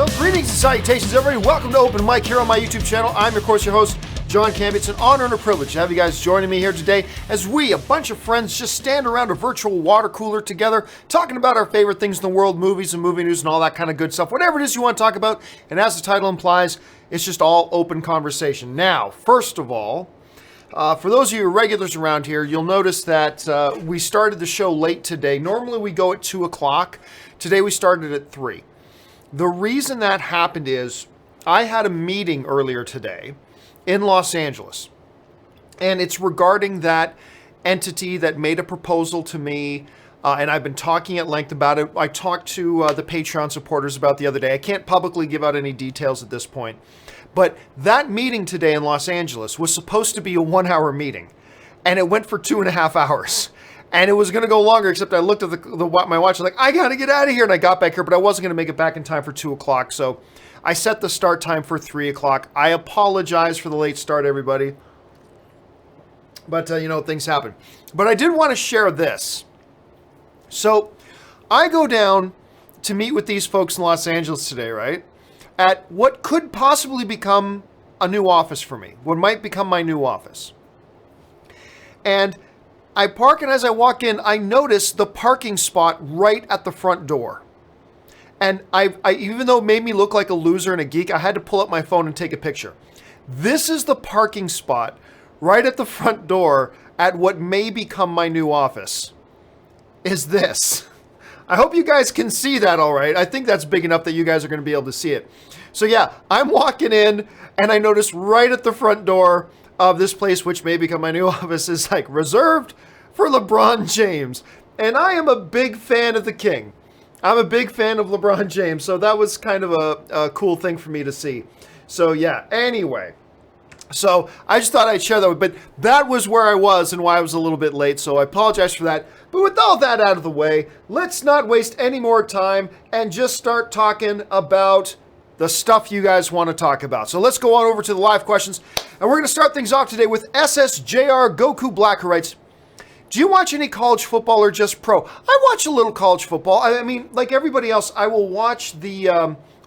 Well, greetings and salutations, everybody. Welcome to Open Mic here on my YouTube channel. I'm, of course, your host, John Campea. It's an honor and a privilege to have you guys joining me here today as we, a bunch of friends, just stand around a virtual water cooler together, talking about our favorite things in the world, movies and movie news and all that kind of good stuff, whatever it is you want to talk about. And as the title implies, it's just all open conversation. Now, first of all, for those of you regulars around here, you'll notice that we started the show late today. Normally we go at 2 o'clock. Today we started at 3. The reason that happened is I had a meeting earlier today in Los Angeles, and it's regarding that entity that made a proposal to me, and I've been talking at length about it. I talked to the Patreon supporters about the other day. I can't publicly give out any details at this point, but that meeting today in Los Angeles was supposed to be a 1-hour meeting, and it went for 2.5 hours. And it was going to go longer, except I looked at my watch, like, I got to get out of here. And I got back here, but I wasn't going to make it back in time for 2 o'clock. So I set the start time for 3 o'clock. I apologize for the late start, everybody. But, things happen. But I did want to share this. So I go down to meet with these folks in Los Angeles today, right? At what could possibly become a new office for me. What might become my new office. And I park, and as I walk in, I notice the parking spot right at the front door. And I even though it made me look like a loser and a geek, I had to pull up my phone and take a picture. This is the parking spot right at the front door at what may become my new office. Is this. I hope you guys can see that all right. I think that's big enough that you guys are going to be able to see it. So yeah, I'm walking in, and I notice right at the front door of this place, which may become my new office, is like reserved for LeBron James. And I am a big fan of the King. I'm a big fan of LeBron James. So that was kind of a cool thing for me to see. So yeah, anyway. So I just thought I'd share that. But that was where I was and why I was a little bit late. So I apologize for that. But with all that out of the way, let's not waste any more time and just start talking about the stuff you guys want to talk about. So let's go on over to the live questions. And we're going to start things off today with SSJR Goku Black, who writes, do you watch any college football or just pro? I watch a little college football. I mean, like everybody else, I will watch the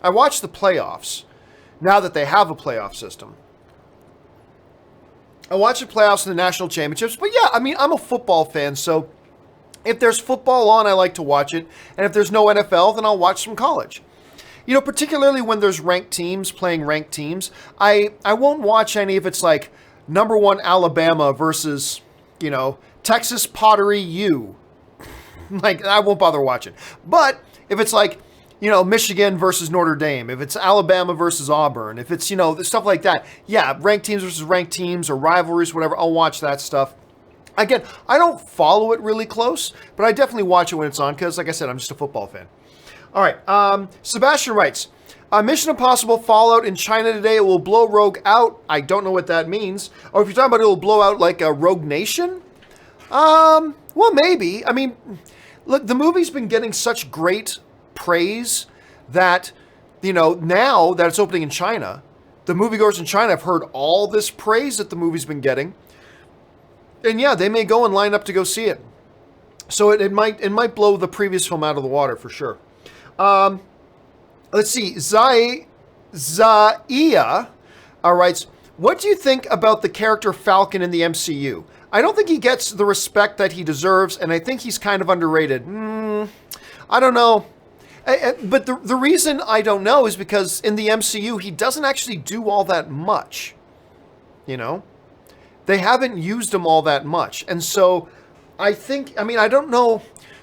playoffs now that they have a playoff system. I watch the playoffs and the national championships. But yeah, I mean, I'm a football fan. So if there's football on, I like to watch it. And if there's no NFL, then I'll watch some college. Particularly when there's ranked teams playing ranked teams, I won't watch any if it's like number 1 Alabama versus, Texas Pottery U. Like, I won't bother watching. But if it's like, Michigan versus Notre Dame, if it's Alabama versus Auburn, if it's, stuff like that, yeah, ranked teams versus ranked teams or rivalries, whatever, I'll watch that stuff. Again, I don't follow it really close, but I definitely watch it when it's on because, like I said, I'm just a football fan. All right, Sebastian writes, Mission Impossible Fallout in China today. It will blow Rogue out. I don't know what that means. Or if you're talking about it will blow out like a Rogue Nation? Well, maybe. I mean, look, the movie's been getting such great praise that, now that it's opening in China, the moviegoers in China have heard all this praise that the movie's been getting. And yeah, they may go and line up to go see it. So it might blow the previous film out of the water for sure. Let's see. Zaiya writes, what do you think about the character Falcon in the MCU? I don't think he gets the respect that he deserves, and I think he's kind of underrated. I don't know. But the reason I don't know is because in the MCU, he doesn't actually do all that much. They haven't used him all that much. And so I don't know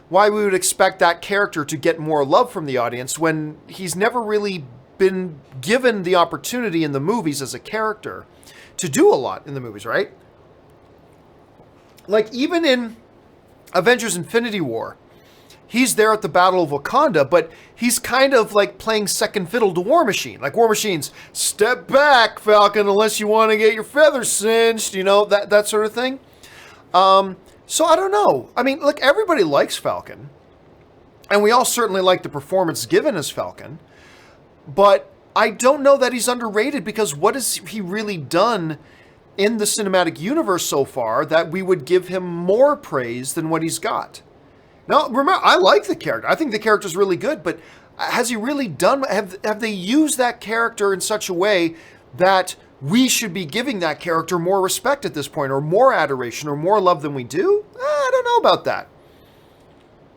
why we would expect that character to get more love from the audience when he's never really been given the opportunity in the movies as a character to do a lot in the movies, right? Like even in Avengers Infinity War, he's there at the Battle of Wakanda, but he's kind of like playing second fiddle to War Machine. Like War Machine's, step back, Falcon, unless you want to get your feathers singed, that sort of thing. So I don't know. I mean, look, everybody likes Falcon. And we all certainly like the performance given as Falcon. But I don't know that he's underrated because what has he really done in the cinematic universe so far that we would give him more praise than what he's got? Now, remember, I like the character. I think the character's really good, but Has he really done? Have they used that character in such a way that we should be giving that character more respect at this point, or more adoration, or more love than we do? I don't know about that.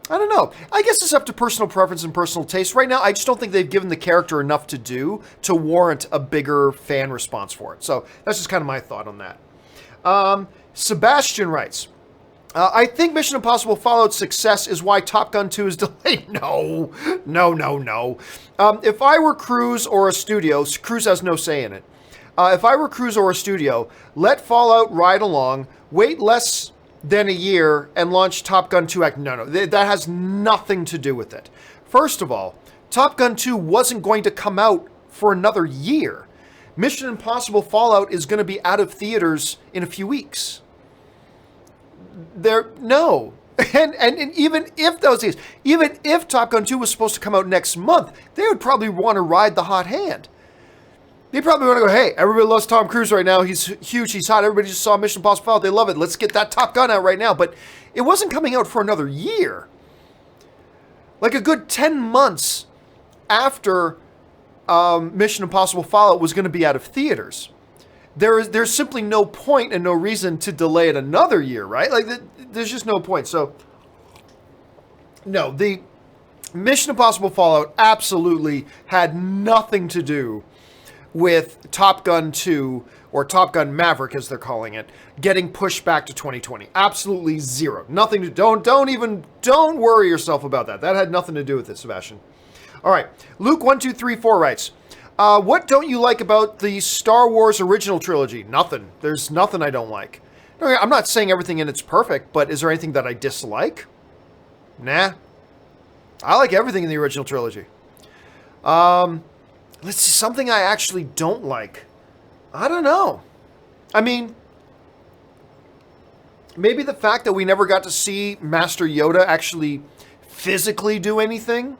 I don't know. I guess it's up to personal preference and personal taste. Right now, I just don't think they've given the character enough to do to warrant a bigger fan response for it. So that's just kind of my thought on that. Sebastian writes, I think Mission Impossible Fallout's success is why Top Gun 2 is delayed. No. If I were Cruise or a studio, Cruise has no say in it. If I were Cruise or a studio, let Fallout ride along, wait less than a year, and launch Top Gun 2 Act. No, that has nothing to do with it. First of all, Top Gun 2 wasn't going to come out for another year. Mission Impossible Fallout is going to be out of theaters in a few weeks. No. And even if those days, even if Top Gun 2 was supposed to come out next month, they would probably want to ride the hot hand. They probably want to go, hey, everybody loves Tom Cruise right now. He's huge. He's hot. Everybody just saw Mission Impossible Fallout. They love it. Let's get that Top Gun out right now. But it wasn't coming out for another year. Like a good 10 months after Mission Impossible Fallout was going to be out of theaters. There's simply no point and no reason to delay it another year, right? Like, there's just no point. So, no, the Mission Impossible Fallout absolutely had nothing to do with Top Gun 2, or Top Gun Maverick as they're calling it, getting pushed back to 2020. Absolutely zero. Nothing to, don't worry yourself about that. That had nothing to do with it, Sebastian. All right, Luke1234 writes, what don't you like about the Star Wars original trilogy? Nothing. There's nothing I don't like. I'm not saying everything in it's perfect, but is there anything that I dislike? Nah. I like everything in the original trilogy. Let's see, something I actually don't like. I don't know. I mean, maybe the fact that we never got to see Master Yoda actually physically do anything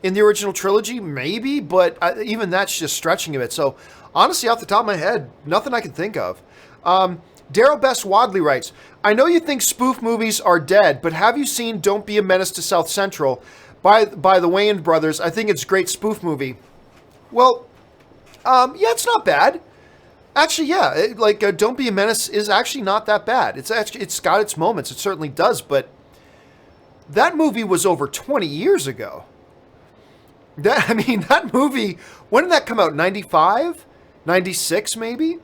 in the original trilogy, maybe, but even that's just stretching a bit. So, honestly, off the top of my head, nothing I can think of. Daryl Best Wadley writes, I know you think spoof movies are dead, but have you seen Don't Be a Menace to South Central by the Wayans brothers? I think it's a great spoof movie. Well, yeah, it's not bad. Actually, yeah, Don't Be a Menace is actually not that bad. It's got its moments. It certainly does, but that movie was over 20 years ago. That movie, when did that come out? 95? 96, maybe?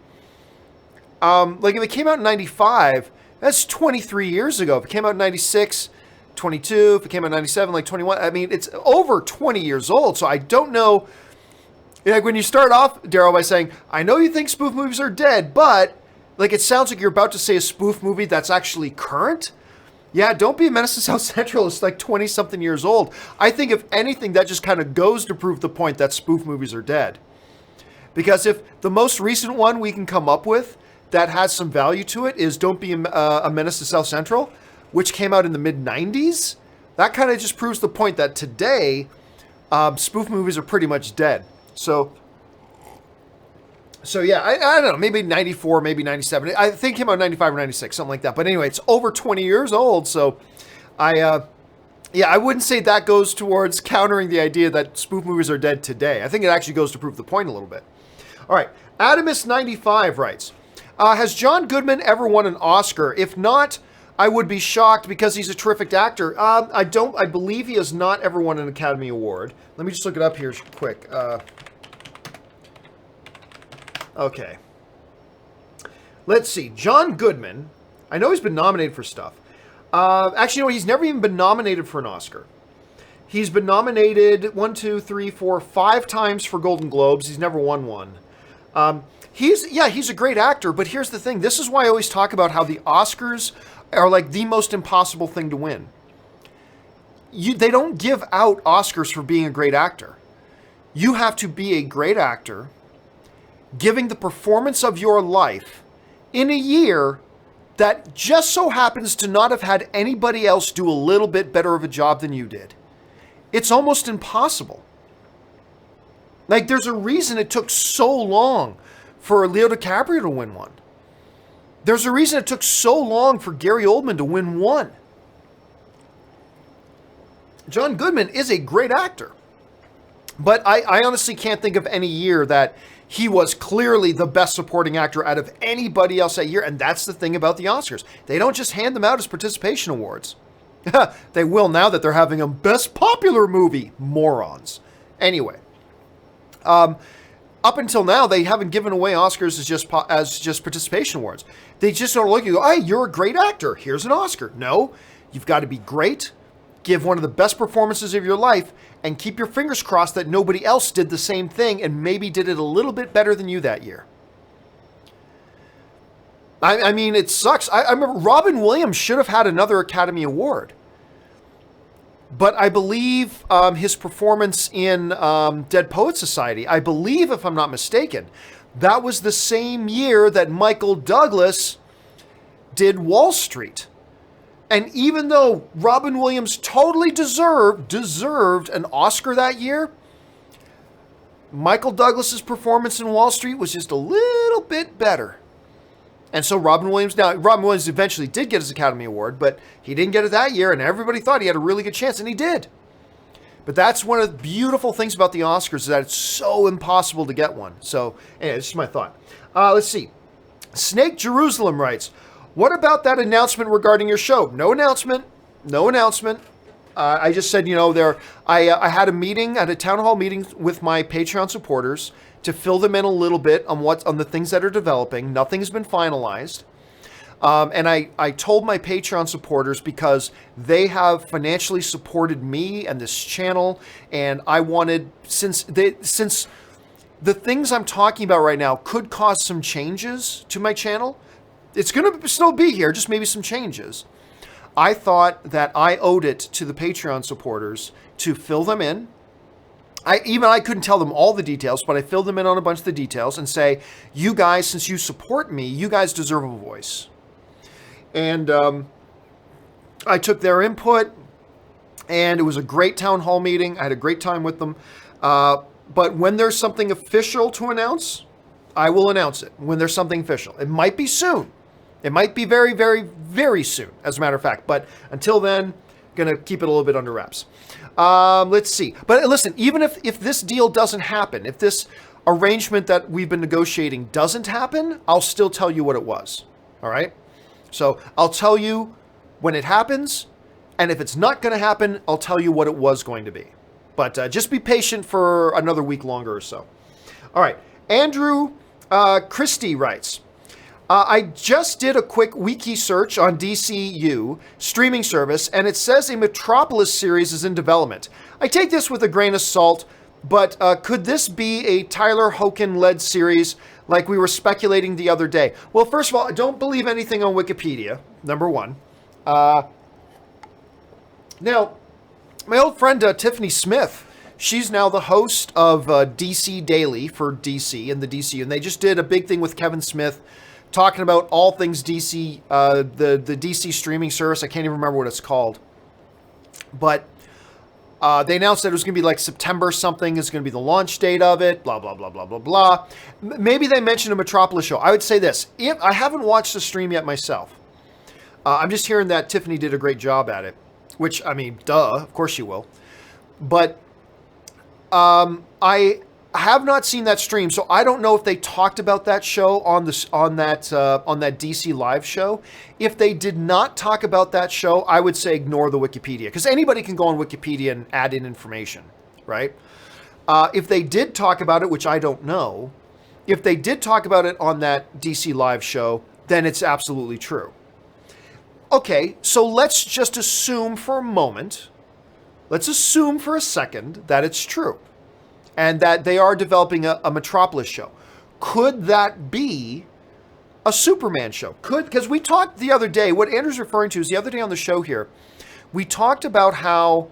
If it came out in 95, that's 23 years ago. If it came out in 96, 22. If it came out in 97, 21. It's over 20 years old, so I don't know. Like, when you start off, Daryl, by saying, I know you think spoof movies are dead, but, it sounds like you're about to say a spoof movie that's actually current. Yeah, Don't Be a Menace to South Central is 20-something years old. I think, if anything, that just kind of goes to prove the point that spoof movies are dead. Because if the most recent one we can come up with that has some value to it is Don't Be a Menace to South Central, which came out in the mid-90s, that kind of just proves the point that today, spoof movies are pretty much dead. So yeah, I don't know, maybe 94, maybe 97. I think it came out in 95 or 96, something like that. But anyway, it's over 20 years old. So I wouldn't say that goes towards countering the idea that spoof movies are dead today. I think it actually goes to prove the point a little bit. All right, Adamus95 writes, has John Goodman ever won an Oscar? If not, I would be shocked because he's a terrific actor. I believe he has not ever won an Academy Award. Let me just look it up here quick. Okay. Let's see. John Goodman. I know he's been nominated for stuff. Actually, no, he's never even been nominated for an Oscar. He's been nominated 5 times for Golden Globes. He's never won one. He's a great actor, but here's the thing. This is why I always talk about how the Oscars are the most impossible thing to win. They don't give out Oscars for being a great actor. You have to be a great actor, giving the performance of your life in a year that just so happens to not have had anybody else do a little bit better of a job than you did. It's almost impossible. There's a reason it took so long for Leo DiCaprio to win one. There's a reason it took so long for Gary Oldman to win one. John Goodman is a great actor. But I honestly can't think of any year that he was clearly the best supporting actor out of anybody else that year. And that's the thing about the Oscars. They don't just hand them out as participation awards. They will now that they're having a best popular movie. Morons. Anyway, up until now, they haven't given away Oscars as just participation awards. They just don't look at you, hey, you're a great actor. Here's an Oscar. No, you've got to be great, give one of the best performances of your life, and keep your fingers crossed that nobody else did the same thing and maybe did it a little bit better than you that year. I mean, it sucks. I remember Robin Williams should have had another Academy Award. But I believe his performance in Dead Poets Society, I believe, if I'm not mistaken, that was the same year that Michael Douglas did Wall Street. And even though Robin Williams totally deserved an Oscar that year, Michael Douglas's performance in Wall Street was just a little bit better. And so Robin Williams eventually did get his Academy Award, but he didn't get it that year, and everybody thought he had a really good chance, and he did. But that's one of the beautiful things about the Oscars, is that it's so impossible to get one. So, anyway, this is my thought. Let's see. Snake Jerusalem writes, what about that announcement regarding your show? No announcement. No announcement. I just said, I had a meeting, at a town hall meeting with my Patreon supporters to fill them in a little bit on the things that are developing. Nothing's been finalized. And I told my Patreon supporters, because they have financially supported me and this channel, and I wanted, since the things I'm talking about right now could cause some changes to my channel, it's going to still be here, just maybe some changes. I thought that I owed it to the Patreon supporters to fill them in. I couldn't tell them all the details, but I filled them in on a bunch of the details and say, you guys, since you support me, you guys deserve a voice. And I took their input, and it was a great town hall meeting. I had a great time with them. But when there's something official to announce, I will announce it when there's something official. It might be soon. It might be very, very, very soon, as a matter of fact. But until then, going to keep it a little bit under wraps. Let's see. But listen, even if this deal doesn't happen, if this arrangement that we've been negotiating doesn't happen, I'll still tell you what it was. All right? So I'll tell you when it happens, and if it's not going to happen, I'll tell you what it was going to be. But just be patient for another week longer or so. All right. Andrew Christie writes, I just did a quick wiki search on DCU streaming service, and it says a Metropolis series is in development. I take this with a grain of salt, but could this be a Tyler Hoechlin-led series like we were speculating the other day? Well, first of all, I don't believe anything on Wikipedia, number one. Now, my old friend Tiffany Smith, she's now the host of DC Daily for DC and the DC, and they just did a big thing with Kevin Smith talking about all things DC, the DC streaming service. I can't even remember what it's called. But they announced that it was going to be like September something is going to be the launch date of it, blah, blah, blah, blah, blah, blah. Maybe they mentioned a Metropolis show. I would say this. If I haven't watched the stream yet myself. I'm just hearing that Tiffany did a great job at it, which, I mean, duh, of course she will. But I have not seen that stream, so I don't know if they talked about that show on that DC live show. If they did not talk about that show, I would say ignore the Wikipedia, because anybody can go on Wikipedia and add in information, right? If they did talk about it, which I don't know, if they did talk about it on that DC live show, then it's absolutely true. Okay, so let's just assume for a moment, let's assume for a second that it's true, and that they are developing a Metropolis show. Could that be a Superman show? Because we talked the other day, what Andrew's referring to is the other day on the show here, we talked about how,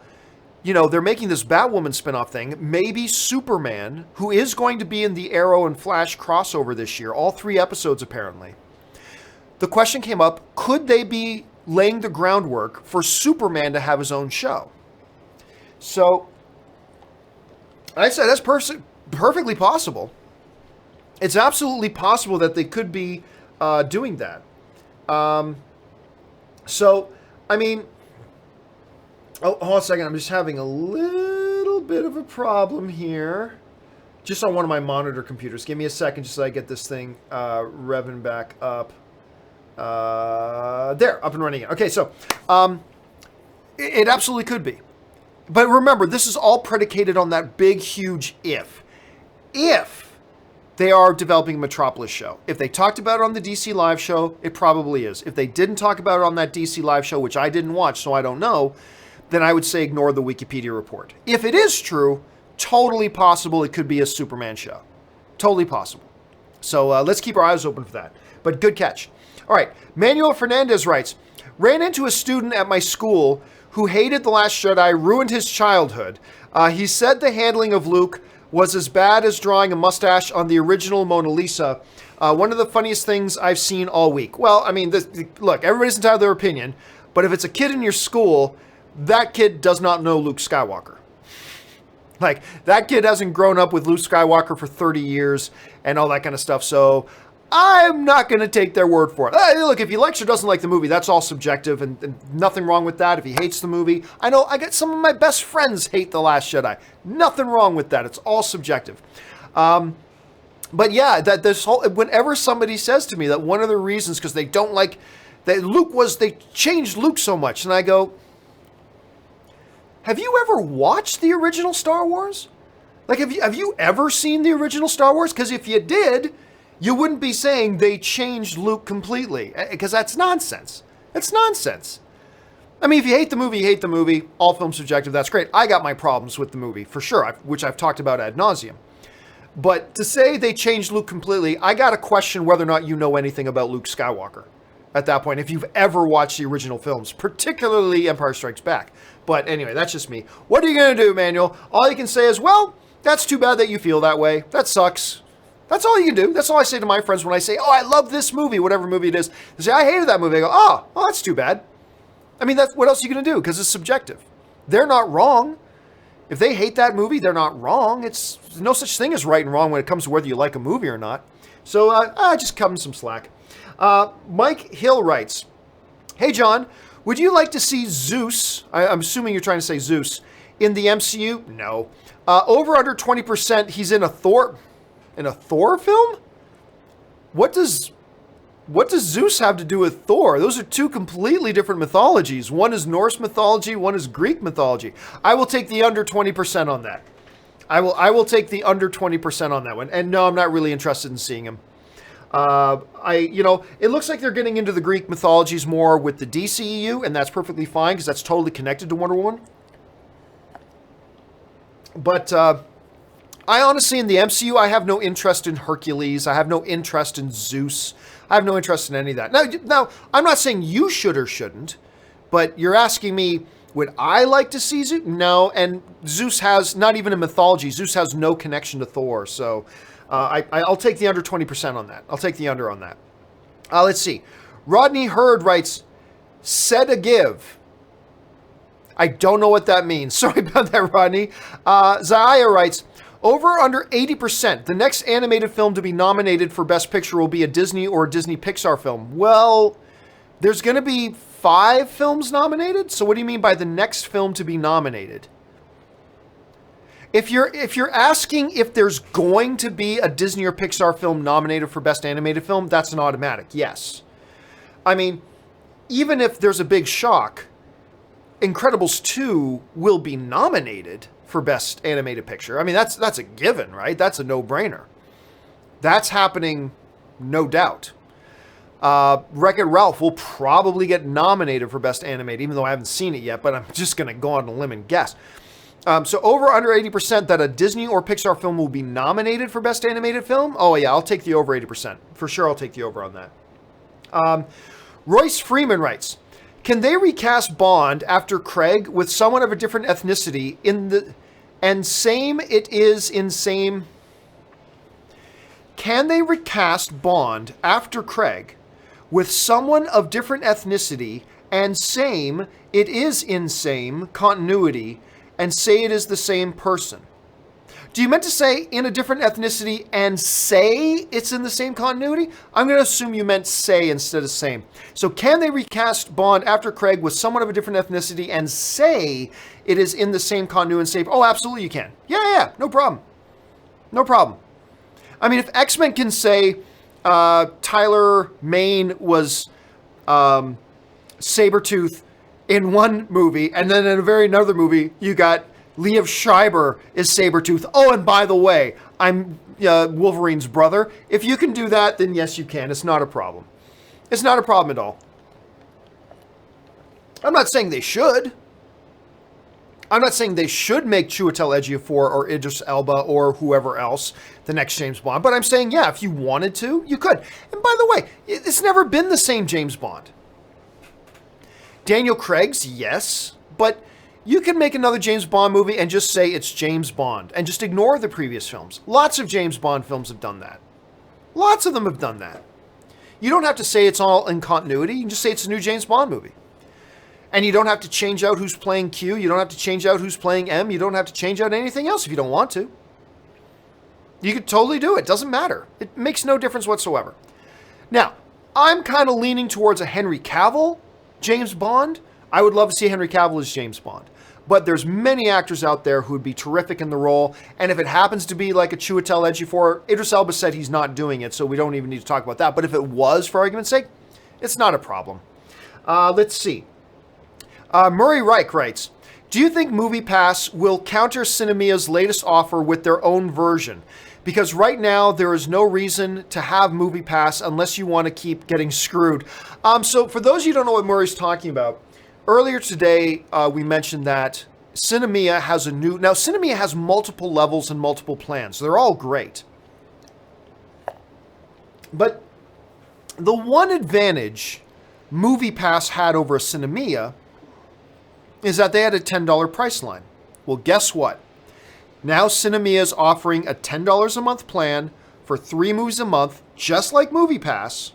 they're making this Batwoman spinoff thing. Maybe Superman, who is going to be in the Arrow and Flash crossover this year, all 3 episodes apparently. The question came up, could they be laying the groundwork for Superman to have his own show? So I said that's perfectly possible. It's absolutely possible that they could be doing that. So, I mean, hold on a second. I'm just having a little bit of a problem here. Just on one of my monitor computers. Give me a second just so I get this thing revving back up. There, up and running again. Okay, so it absolutely could be. But remember, this is all predicated on that big, huge if. If they are developing a Metropolis show. If they talked about it on the DC Live show, it probably is. If they didn't talk about it on that DC Live show, which I didn't watch, so I don't know, then I would say ignore the Wikipedia report. If it is true, totally possible it could be a Superman show. Totally possible. So let's keep our eyes open for that. But good catch. All right, Manuel Fernandez writes, ran into a student at my school who hated The Last Jedi, ruined his childhood. He said the handling of Luke was as bad as drawing a mustache on the original Mona Lisa. One of the funniest things I've seen all week. Well, I mean, look, everybody's entitled to their opinion, but if it's a kid in your school, that kid does not know Luke Skywalker. Like, that kid hasn't grown up with Luke Skywalker for 30 years and all that kind of stuff, so I'm not going to take their word for it. Look, if he likes or doesn't like the movie, that's all subjective, and nothing wrong with that. If he hates the movie, I know I got some of my best friends hate The Last Jedi. Nothing wrong with that. It's all subjective. But yeah, that this whole, whenever somebody says to me that one of the reasons, because they don't like, that they changed Luke so much, and I go, have you ever watched the original Star Wars? Like, have you ever seen the original Star Wars? Because if you did, you wouldn't be saying they changed Luke completely, because that's nonsense. It's nonsense. I mean, if you hate the movie, you hate the movie. All films subjective, that's great. I got my problems with the movie, for sure, which I've talked about ad nauseum. But to say they changed Luke completely, I got to question whether or not you know anything about Luke Skywalker at that point, if you've ever watched the original films, particularly Empire Strikes Back. But anyway, that's just me. What are you going to do, Manuel? All you can say is, well, that's too bad that you feel that way. That sucks. That's all you can do. That's all I say to my friends when I say, oh, I love this movie, whatever movie it is. They say, I hated that movie. I go, oh, that's too bad. I mean, what else are you going to do? Because it's subjective. They're not wrong. If they hate that movie, they're not wrong. It's no such thing as right and wrong when it comes to whether you like a movie or not. So just cut them some slack. Mike Hill writes, hey, John, would you like to see Zeus, I'm assuming you're trying to say Zeus, in the MCU? No. Over under 20%, he's in a Thor film? What does Zeus have to do with Thor? Those are two completely different mythologies. One is Norse mythology, one is Greek mythology. I will take the under 20% on that. I will take the under 20% on that one. And no, I'm not really interested in seeing him. It looks like they're getting into the Greek mythologies more with the DCEU, and that's perfectly fine because that's totally connected to Wonder Woman. But I honestly, in the MCU, I have no interest in Hercules. I have no interest in Zeus. I have no interest in any of that. Now, I'm not saying you should or shouldn't, but you're asking me, would I like to see Zeus? No, and Zeus has not even a mythology. Zeus has no connection to Thor, so I'll take the under 20% on that. I'll take the under on that. Let's see. Rodney Hurd writes, said a give. I don't know what that means. Sorry about that, Rodney. Zaya writes, over under 80%. The next animated film to be nominated for Best Picture will be a Disney or a Disney Pixar film. Well, there's going to be 5 films nominated? So what do you mean by the next film to be nominated? If you're asking if there's going to be a Disney or Pixar film nominated for Best Animated Film, that's an automatic, yes. I mean, even if there's a big shock, Incredibles 2 will be nominated for Best Animated Picture. I mean, that's a given, right? That's a no-brainer. That's happening, no doubt. Wreck-It Ralph will probably get nominated for Best Animated, even though I haven't seen it yet, but I'm just going to go on a limb and guess. So over under 80% that a Disney or Pixar film will be nominated for Best Animated Film? Oh yeah, I'll take the over 80%. For sure, I'll take the over on that. Royce Freeman writes, can they recast Bond after Craig with someone of a different ethnicity Can they recast Bond after Craig with someone of different ethnicity and it is in same continuity and say it is the same person? Do you meant to say in a different ethnicity and say it's in the same continuity? I'm going to assume you meant say instead of same. So can they recast Bond after Craig with someone of a different ethnicity and say it is in the same continuity and say, oh, absolutely you can. Yeah, no problem. No problem. I mean, if X-Men can say Tyler Mane was Sabretooth in one movie, and then in a very another movie, you got Liev Schreiber is Sabretooth. Oh, and by the way, I'm Wolverine's brother. If you can do that, then yes, you can. It's not a problem. It's not a problem at all. I'm not saying they should. I'm not saying they should make Chiwetel Ejiofor or Idris Elba or whoever else the next James Bond. But I'm saying, yeah, if you wanted to, you could. And by the way, it's never been the same James Bond. Daniel Craig's, yes, but you can make another James Bond movie and just say it's James Bond and just ignore the previous films. Lots of James Bond films have done that. Lots of them have done that. You don't have to say it's all in continuity. You can just say it's a new James Bond movie. And you don't have to change out who's playing Q. You don't have to change out who's playing M. You don't have to change out anything else if you don't want to. You could totally do it. Doesn't matter. It makes no difference whatsoever. Now, I'm kind of leaning towards a Henry Cavill James Bond. I would love to see Henry Cavill as James Bond. But there's many actors out there who would be terrific in the role. And if it happens to be like a Chiwetel Ejiofor, Idris Elba said he's not doing it, so we don't even need to talk about that. But if it was, for argument's sake, it's not a problem. Let's see. Murray Reich writes, do you think MoviePass will counter Cinemia's latest offer with their own version? Because right now, there is no reason to have MoviePass unless you want to keep getting screwed. So for those of you who don't know what Murray's talking about, earlier today, we mentioned that Cinemia has a new... Now, Cinemia has multiple levels and multiple plans. They're all great. But the one advantage MoviePass had over Cinemia is that they had a $10 price line. Well, guess what? Now Cinemia is offering a $10 a month plan for 3 movies a month, just like MoviePass.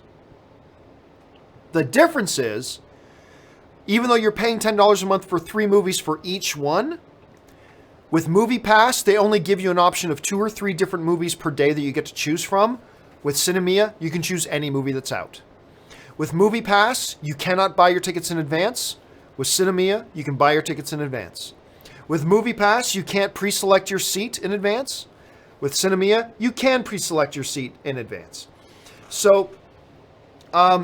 The difference is, even though you're paying $10 a month for 3 movies for each one, with MoviePass, they only give you an option of 2 or 3 different movies per day that you get to choose from. With Cinemia, you can choose any movie that's out. With MoviePass, you cannot buy your tickets in advance. With Cinemia, you can buy your tickets in advance. With MoviePass, you can't pre-select your seat in advance. With Cinemia, you can pre-select your seat in advance. So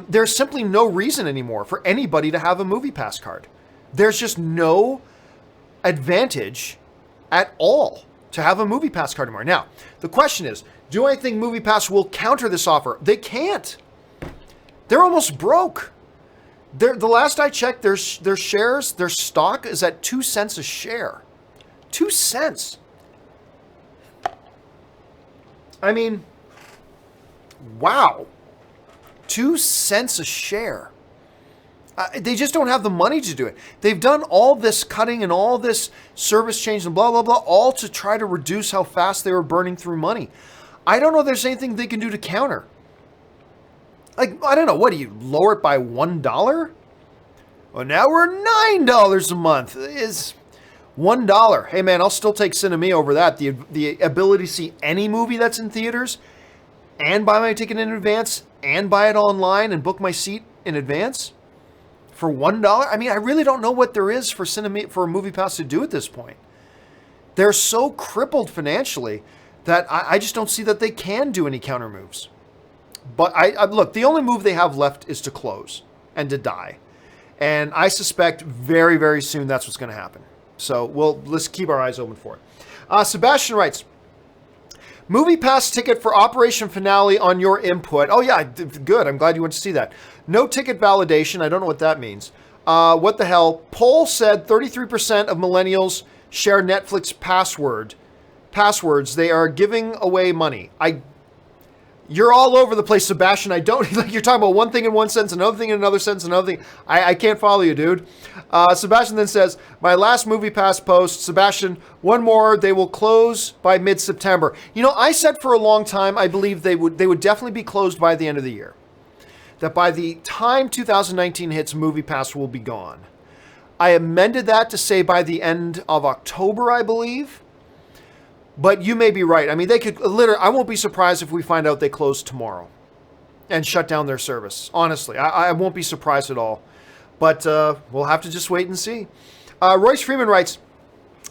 there's simply no reason anymore for anybody to have a MoviePass card. There's just no advantage at all to have a MoviePass card anymore. Now, the question is, do I think MoviePass will counter this offer? They can't. They're almost broke. The last I checked, their shares, their stock is at 2 cents a share. 2 cents. I mean, wow. 2 cents a share. They just don't have the money to do it. They've done all this cutting and all this service change and blah, blah, blah, all to try to reduce how fast they were burning through money. I don't know if there's anything they can do to counter. Like, I don't know, what do you lower it by $1? Well, now we're $9 a month. Is $1. Hey man, I'll still take Cinemia over that. The ability to see any movie that's in theaters and buy my ticket in advance and buy it online and book my seat in advance for $1. I mean, I really don't know what there is for MoviePass to do at this point. They're so crippled financially that I just don't see that they can do any counter moves. But I look, the only move they have left is to close and to die. And I suspect very, very soon that's what's going to happen. So let's keep our eyes open for it. Sebastian writes, MoviePass ticket for Operation Finale on your input. Oh yeah, good. I'm glad you went to see that. No ticket validation. I don't know what that means. What the hell? Poll said 33% of millennials share Netflix passwords. They are giving away money. You're all over the place, Sebastian. I don't, like, you're talking about one thing in one sentence, another thing in another sentence, another thing. I can't follow you, dude. Sebastian then says, my last MoviePass post, Sebastian, one more, they will close by mid-September. You know, I said for a long time, I believe they would definitely be closed by the end of the year. That by the time 2019 hits, MoviePass will be gone. I amended that to say by the end of October, I believe. But you may be right. I mean, they could literally, I won't be surprised if we find out they close tomorrow and shut down their service. Honestly, I won't be surprised at all. But we'll have to just wait and see. Royce Freeman writes,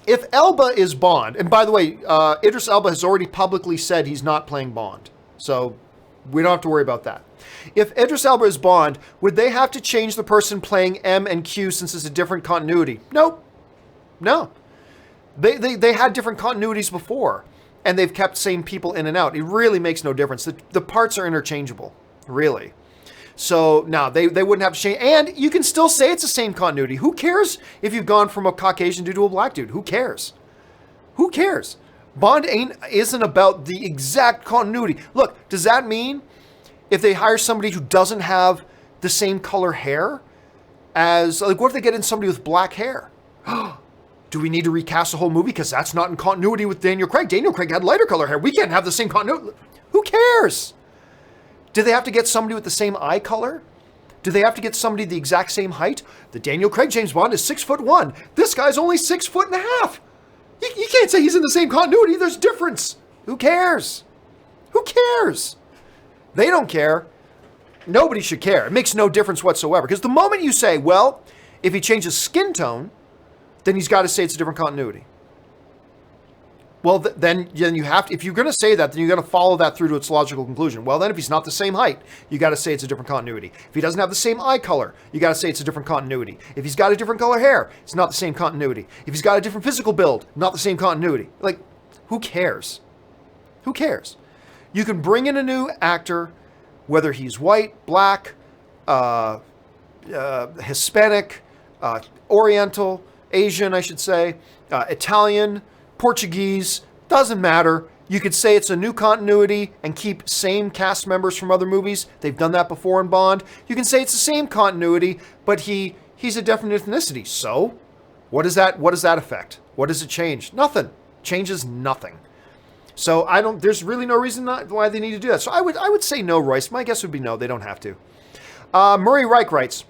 if Elba is Bond, and by the way, Idris Elba has already publicly said he's not playing Bond. So we don't have to worry about that. If Idris Elba is Bond, would they have to change the person playing M and Q since it's a different continuity? Nope. No. They had different continuities before, and they've kept same people in and out. It really makes no difference. The parts are interchangeable, really. So, no, they wouldn't have to change. And you can still say it's the same continuity. Who cares if you've gone from a Caucasian dude to a black dude? Who cares? Who cares? Bond isn't about the exact continuity. Look, does that mean if they hire somebody who doesn't have the same color hair as, like, what if they get in somebody with black hair? Do we need to recast the whole movie? Because that's not in continuity with Daniel Craig. Daniel Craig had lighter color hair. We can't have the same continuity. Who cares? Do they have to get somebody with the same eye color? Do they have to get somebody the exact same height? The Daniel Craig James Bond is 6'1". This guy's only 6'1.5". You can't say he's in the same continuity. There's difference. Who cares? Who cares? They don't care. Nobody should care. It makes no difference whatsoever. Because the moment you say, well, if he changes skin tone, then he's got to say it's a different continuity. Well, then you have to, if you're going to say that, then you're going to follow that through to its logical conclusion. Well, then if he's not the same height, you got to say it's a different continuity. If he doesn't have the same eye color, you got to say it's a different continuity. If he's got a different color hair, it's not the same continuity. If he's got a different physical build, not the same continuity. Like, who cares? Who cares? You can bring in a new actor, whether he's white, black, Hispanic, Oriental, Asian, I should say, Italian, Portuguese, doesn't matter. You could say it's a new continuity and keep same cast members from other movies. They've done that before in Bond. You can say it's the same continuity, but he's a different ethnicity. So, what does that affect? What does it change? Nothing. Changes nothing. So there's really no reason why they need to do that. So I would say no, Royce. My guess would be no, they don't have to. Murray Reich writes,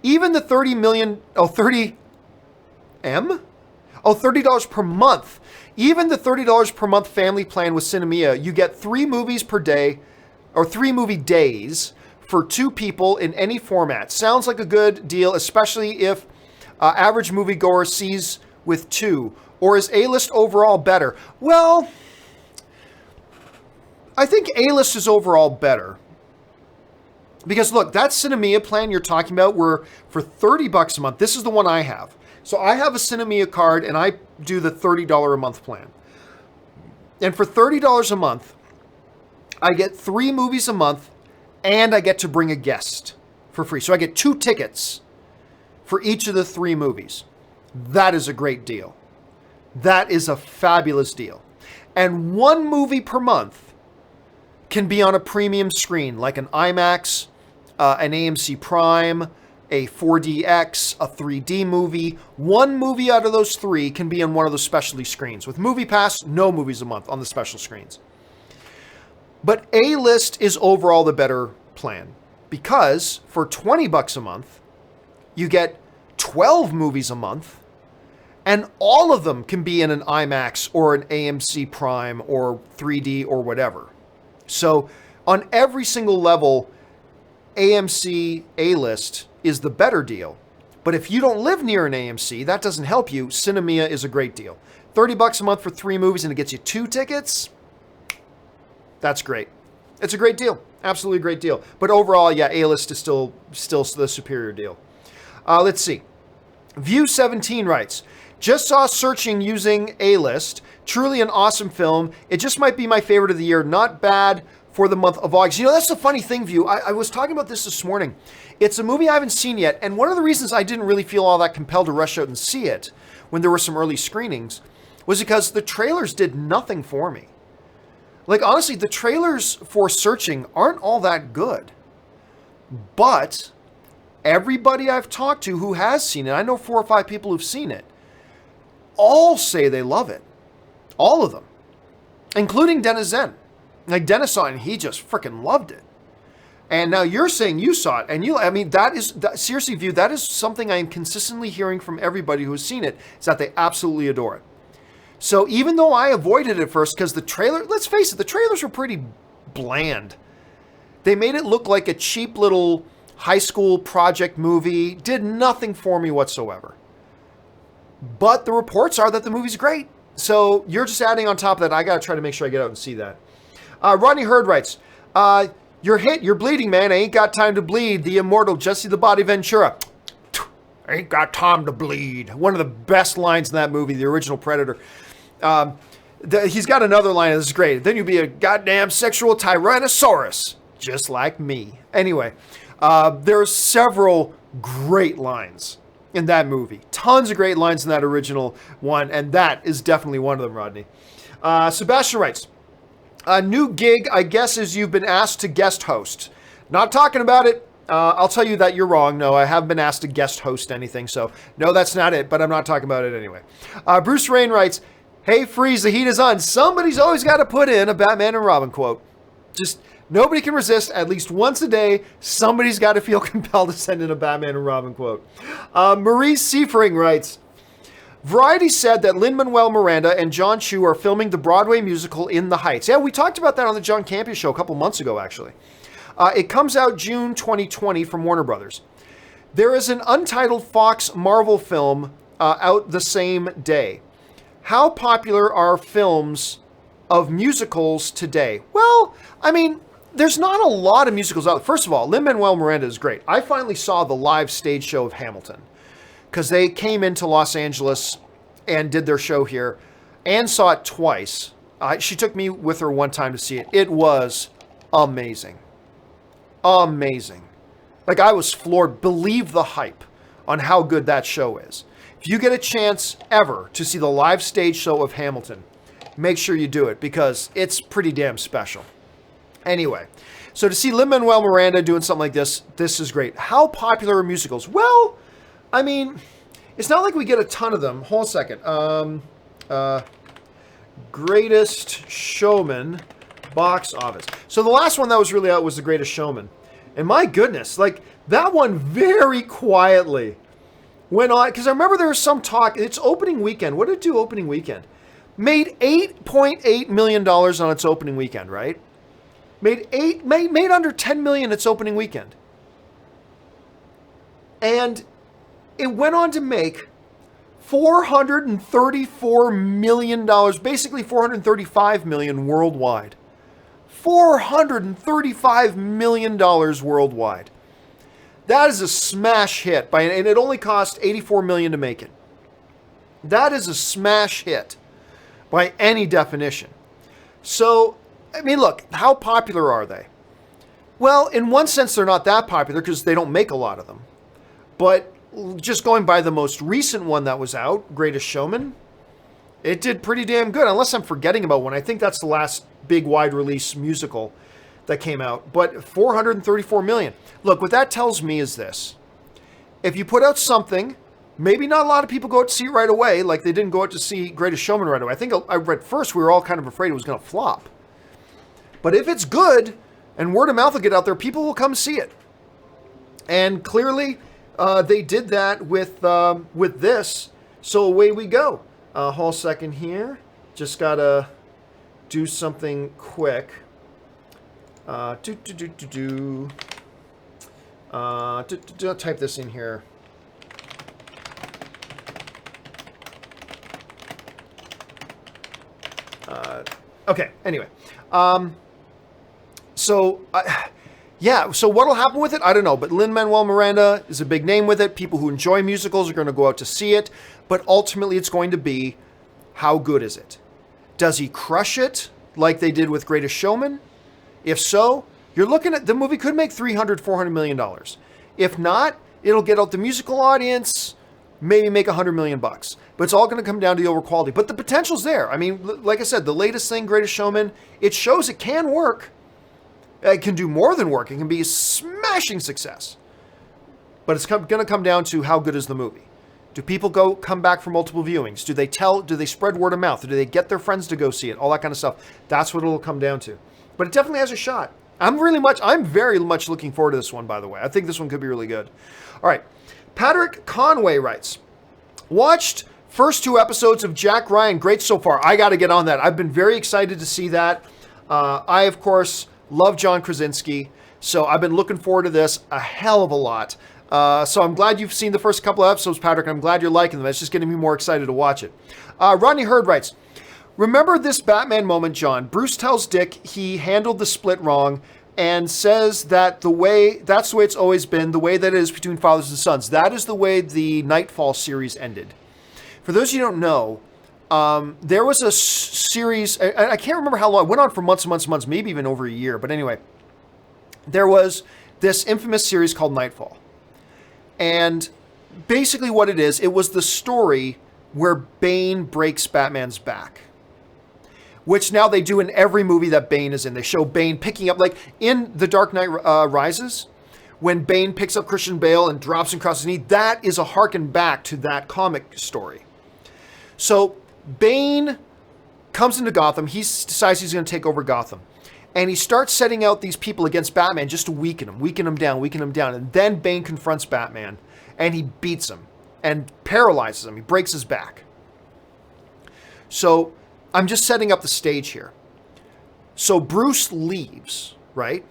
even the $30 per month. Even the $30 per month family plan with Cinemia, you get 3 movies per day, or 3 movie days for 2 people in any format. Sounds like a good deal, especially if average moviegoer sees with 2. Or is A-list overall better? Well, I think A-list is overall better. Because look, that Cinemia plan you're talking about, where for $30 a month, this is the one I have. So I have a Cinemia card and I do the $30 a month plan. And for $30 a month, I get 3 movies a month and I get to bring a guest for free. So I get 2 tickets for each of the 3 movies. That is a great deal. That is a fabulous deal. And 1 movie per month can be on a premium screen, like an IMAX, an AMC Prime, a 4DX, a 3D movie. 1 movie out of those 3 can be on one of those specialty screens. With Movie Pass, no movies a month on the special screens. But A-List is overall the better plan, because for $20 a month, you get 12 movies a month, and all of them can be in an IMAX or an AMC Prime or 3D or whatever. So on every single level, AMC A-List is the better deal. But if you don't live near an AMC, that doesn't help you. Cinemia is a great deal. $30 a month for 3 movies and it gets you 2 tickets. That's great. It's a great deal. Absolutely great deal. But overall, yeah, A-List is still the superior deal. Let's see. View17 writes, just saw Searching using A-List. Truly an awesome film. It just might be my favorite of the year. Not bad for the month of August. You know, that's the funny thing, View. I was talking about this morning. It's a movie I haven't seen yet, and one of the reasons I didn't really feel all that compelled to rush out and see it when there were some early screenings was because the trailers did nothing for me. Like, honestly, the trailers for Searching aren't all that good. But everybody I've talked to who has seen it, I know 4 or 5 people who've seen it, all say they love it. All of them. Including Dennis Zen. Like, Dennis saw it and he just freaking loved it. And now you're saying you saw it, and seriously, View, that is something I am consistently hearing from everybody who has seen it, is that they absolutely adore it. So even though I avoided it at first because the trailer, let's face it, the trailers were pretty bland. They made it look like a cheap little high school project movie, did nothing for me whatsoever. But the reports are that the movie's great. So you're just adding on top of that. I got to try to make sure I get out and see that. Rodney Hurd writes, you're hit, you're bleeding, man. I ain't got time to bleed. The immortal Jesse the Body Ventura. I ain't got time to bleed. One of the best lines in that movie, the original Predator. He's got another line that's great. Then you'll be a goddamn sexual tyrannosaurus, just like me. Anyway, there are several great lines in that movie. Tons of great lines in that original one, and that is definitely one of them, Rodney. Sebastian writes, a new gig, I guess, is you've been asked to guest host. Not talking about it. I'll tell you that you're wrong. No, I haven't been asked to guest host anything, so no, that's not it, but I'm not talking about it anyway. Bruce Rain writes, hey, Freeze, the heat is on. Somebody's always got to put in a Batman and Robin quote. Just nobody can resist. At least once a day, somebody's got to feel compelled to send in a Batman and Robin quote. Maurice Seifering writes, Variety said that Lin-Manuel Miranda and John Chu are filming the Broadway musical In the Heights. Yeah, we talked about that on the John Campea show a couple months ago, actually. It comes out June 2020 from Warner Brothers. There is an untitled Fox Marvel film out the same day. How popular are films of musicals today? Well, I mean, there's not a lot of musicals out. First of all, Lin-Manuel Miranda is great. I finally saw the live stage show of Hamilton because they came into Los Angeles and did their show here and saw it twice. She took me with her one time to see it. It was amazing. Amazing. Like, I was floored. Believe the hype on how good that show is. If you get a chance ever to see the live stage show of Hamilton, make sure you do it because it's pretty damn special. Anyway, so to see Lin-Manuel Miranda doing something like this is great. How popular are musicals? Well, I mean, it's not like we get a ton of them. Hold on a second. Greatest Showman box office. So the last one that was really out was The Greatest Showman. And my goodness, like, that one very quietly went on, because I remember there was some talk, it's opening weekend. What did it do opening weekend? Made $8.8 million on its opening weekend, right? Made under $10 million its opening weekend. And it went on to make $434 million, basically $435 million worldwide. $435 million worldwide. That is a smash hit, and it only cost $84 million to make it. That is a smash hit by any definition. So, I mean, look, how popular are they? Well, in one sense, they're not that popular because they don't make a lot of them. But just going by the most recent one that was out, Greatest Showman, it did pretty damn good, unless I'm forgetting about one. I think that's the last big wide release musical that came out. But 434 million. Look, what that tells me is this. If you put out something, maybe not a lot of people go out to see it right away, like they didn't go out to see Greatest Showman right away. I think I read first we were all kind of afraid it was going to flop. But if it's good and word of mouth will get out there, people will come see it. And clearly they did that with this. So away we go. Hold a second here. Just got to do something quick. Type this in here. Okay, anyway. Yeah, so what'll happen with it? I don't know, but Lin-Manuel Miranda is a big name with it. People who enjoy musicals are going to go out to see it, but ultimately it's going to be, how good is it? Does he crush it like they did with Greatest Showman? If so, you're looking at, the movie could make $300-400 million. If not, it'll get out the musical audience, maybe make $100 million. But it's all going to come down to the overall quality. But the potential's there. I mean, like I said, the latest thing, Greatest Showman, it shows it can work. It can do more than work. It can be a smashing success. But it's going to come down to how good is the movie. Do people come back for multiple viewings? Do they spread word of mouth? Do they get their friends to go see it? All that kind of stuff. That's what it'll come down to. But it definitely has a shot. I'm very much looking forward to this one, by the way. I think this one could be really good. All right. Patrick Conway writes, watched First 2 episodes of Jack Ryan, great so far. I got to get on that. I've been very excited to see that. I, of course, love John Krasinski, so I've been looking forward to this a hell of a lot. So I'm glad you've seen the first couple of episodes, Patrick, and I'm glad you're liking them. It's just getting me more excited to watch it. Rodney Hurd writes, remember this Batman moment, John. Bruce tells Dick he handled the split wrong and says that that's the way it's always been, the way that it is between fathers and sons. That is the way the Nightfall series ended. For those of you who don't know, there was a series, I can't remember how long, it went on for months and months and months, maybe even over a year. But anyway, there was this infamous series called Nightfall. And basically what it is, it was the story where Bane breaks Batman's back. Which now they do in every movie that Bane is in. They show Bane picking up, like in The Dark Knight Rises, when Bane picks up Christian Bale and drops him across his knee, that is a harken back to that comic story. So Bane comes into Gotham. He decides he's going to take over Gotham. And he starts setting out these people against Batman just to weaken him down. And then Bane confronts Batman and he beats him and paralyzes him. He breaks his back. So I'm just setting up the stage here. So Bruce leaves, right?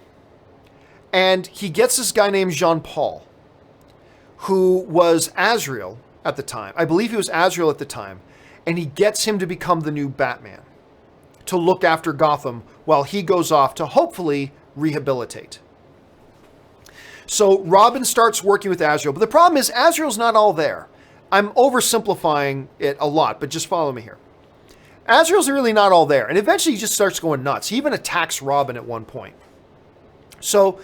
And he gets this guy named Jean-Paul, who was Azrael at the time. I believe he was Azrael at the time. And he gets him to become the new Batman, to look after Gotham while he goes off to hopefully rehabilitate. So Robin starts working with Azrael. But the problem is Azrael's not all there. I'm oversimplifying it a lot, but just follow me here. Azrael's really not all there. And eventually he just starts going nuts. He even attacks Robin at one point. So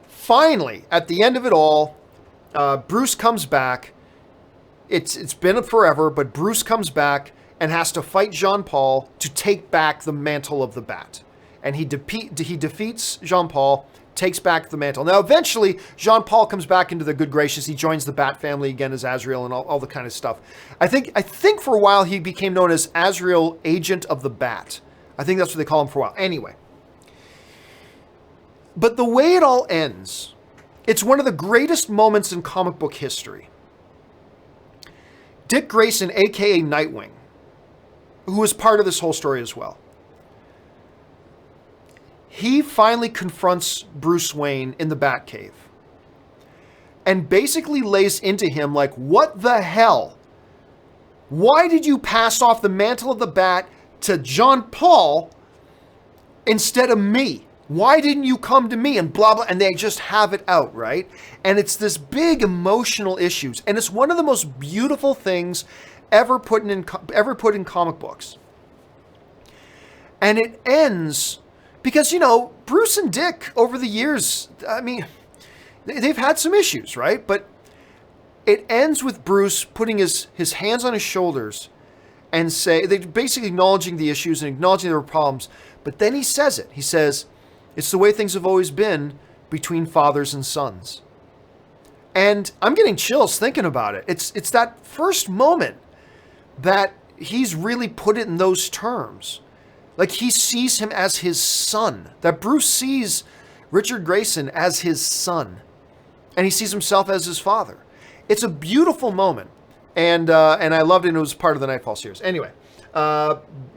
finally, at the end of it all, Bruce comes back. It's been forever, but Bruce comes back and has to fight Jean-Paul to take back the mantle of the Bat. And he defeats Jean-Paul, takes back the mantle. Now, eventually, Jean-Paul comes back into the good graces. He joins the Bat family again as Azrael and all the kind of stuff. I think for a while he became known as Azrael, Agent of the Bat. I think that's what they call him for a while. Anyway. But the way it all ends, it's one of the greatest moments in comic book history. Dick Grayson, a.k.a. Nightwing, who was part of this whole story as well. He finally confronts Bruce Wayne in the Batcave and basically lays into him like, what the hell? Why did you pass off the mantle of the Bat to Jean-Paul instead of me? Why didn't you come to me? And blah, blah. And they just have it out, right? And it's this big emotional issues. And it's one of the most beautiful things ever put in comic books. And it ends because, you know, Bruce and Dick over the years, I mean, they've had some issues, right? But it ends with Bruce putting his hands on his shoulders and they're basically acknowledging the issues and acknowledging there were problems. But then he says it. He says, it's the way things have always been between fathers and sons. And I'm getting chills thinking about it. It's that first moment that he's really put it in those terms. Like he sees him as his son. That Bruce sees Richard Grayson as his son. And he sees himself as his father. It's a beautiful moment. And I loved it, and it was part of the Nightfall series. Anyway,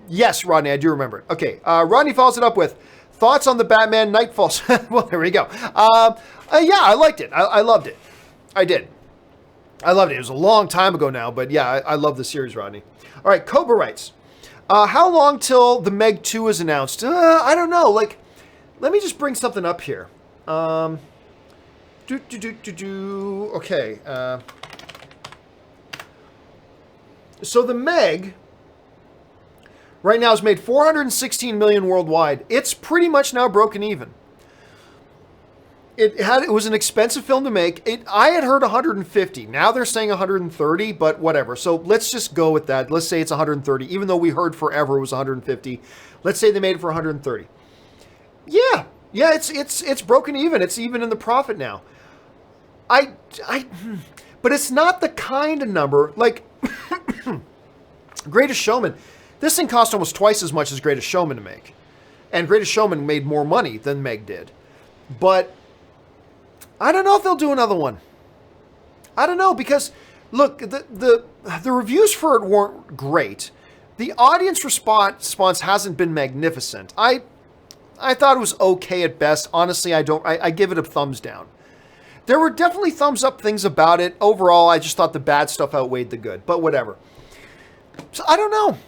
yes, Rodney, I do remember it. Okay, Rodney follows it up with, thoughts on the Batman Nightfall? Well, there we go. Yeah, I liked it. I loved it. I did. I loved it. It was a long time ago now, but yeah, I love the series, Rodney. All right, Cobra writes, how long till the Meg 2 is announced? I don't know. Like, let me just bring something up here. Okay. So the Meg right now has made 416 million worldwide. It's pretty much now broken even. It was an expensive film to make. I had heard 150. Now they're saying 130, but whatever. So let's just go with that. Let's say it's 130, even though we heard forever it was 150. Let's say they made it for 130. Yeah, it's broken even. It's even in the profit now. But it's not the kind of number like Greatest Showman. This thing cost almost twice as much as Greatest Showman to make. And Greatest Showman made more money than Meg did. But I don't know if they'll do another one. I don't know, because look, the reviews for it weren't great. The audience response hasn't been magnificent. I thought it was okay at best. Honestly, I give it a thumbs down. There were definitely thumbs up things about it. Overall, I just thought the bad stuff outweighed the good, but whatever. So I don't know.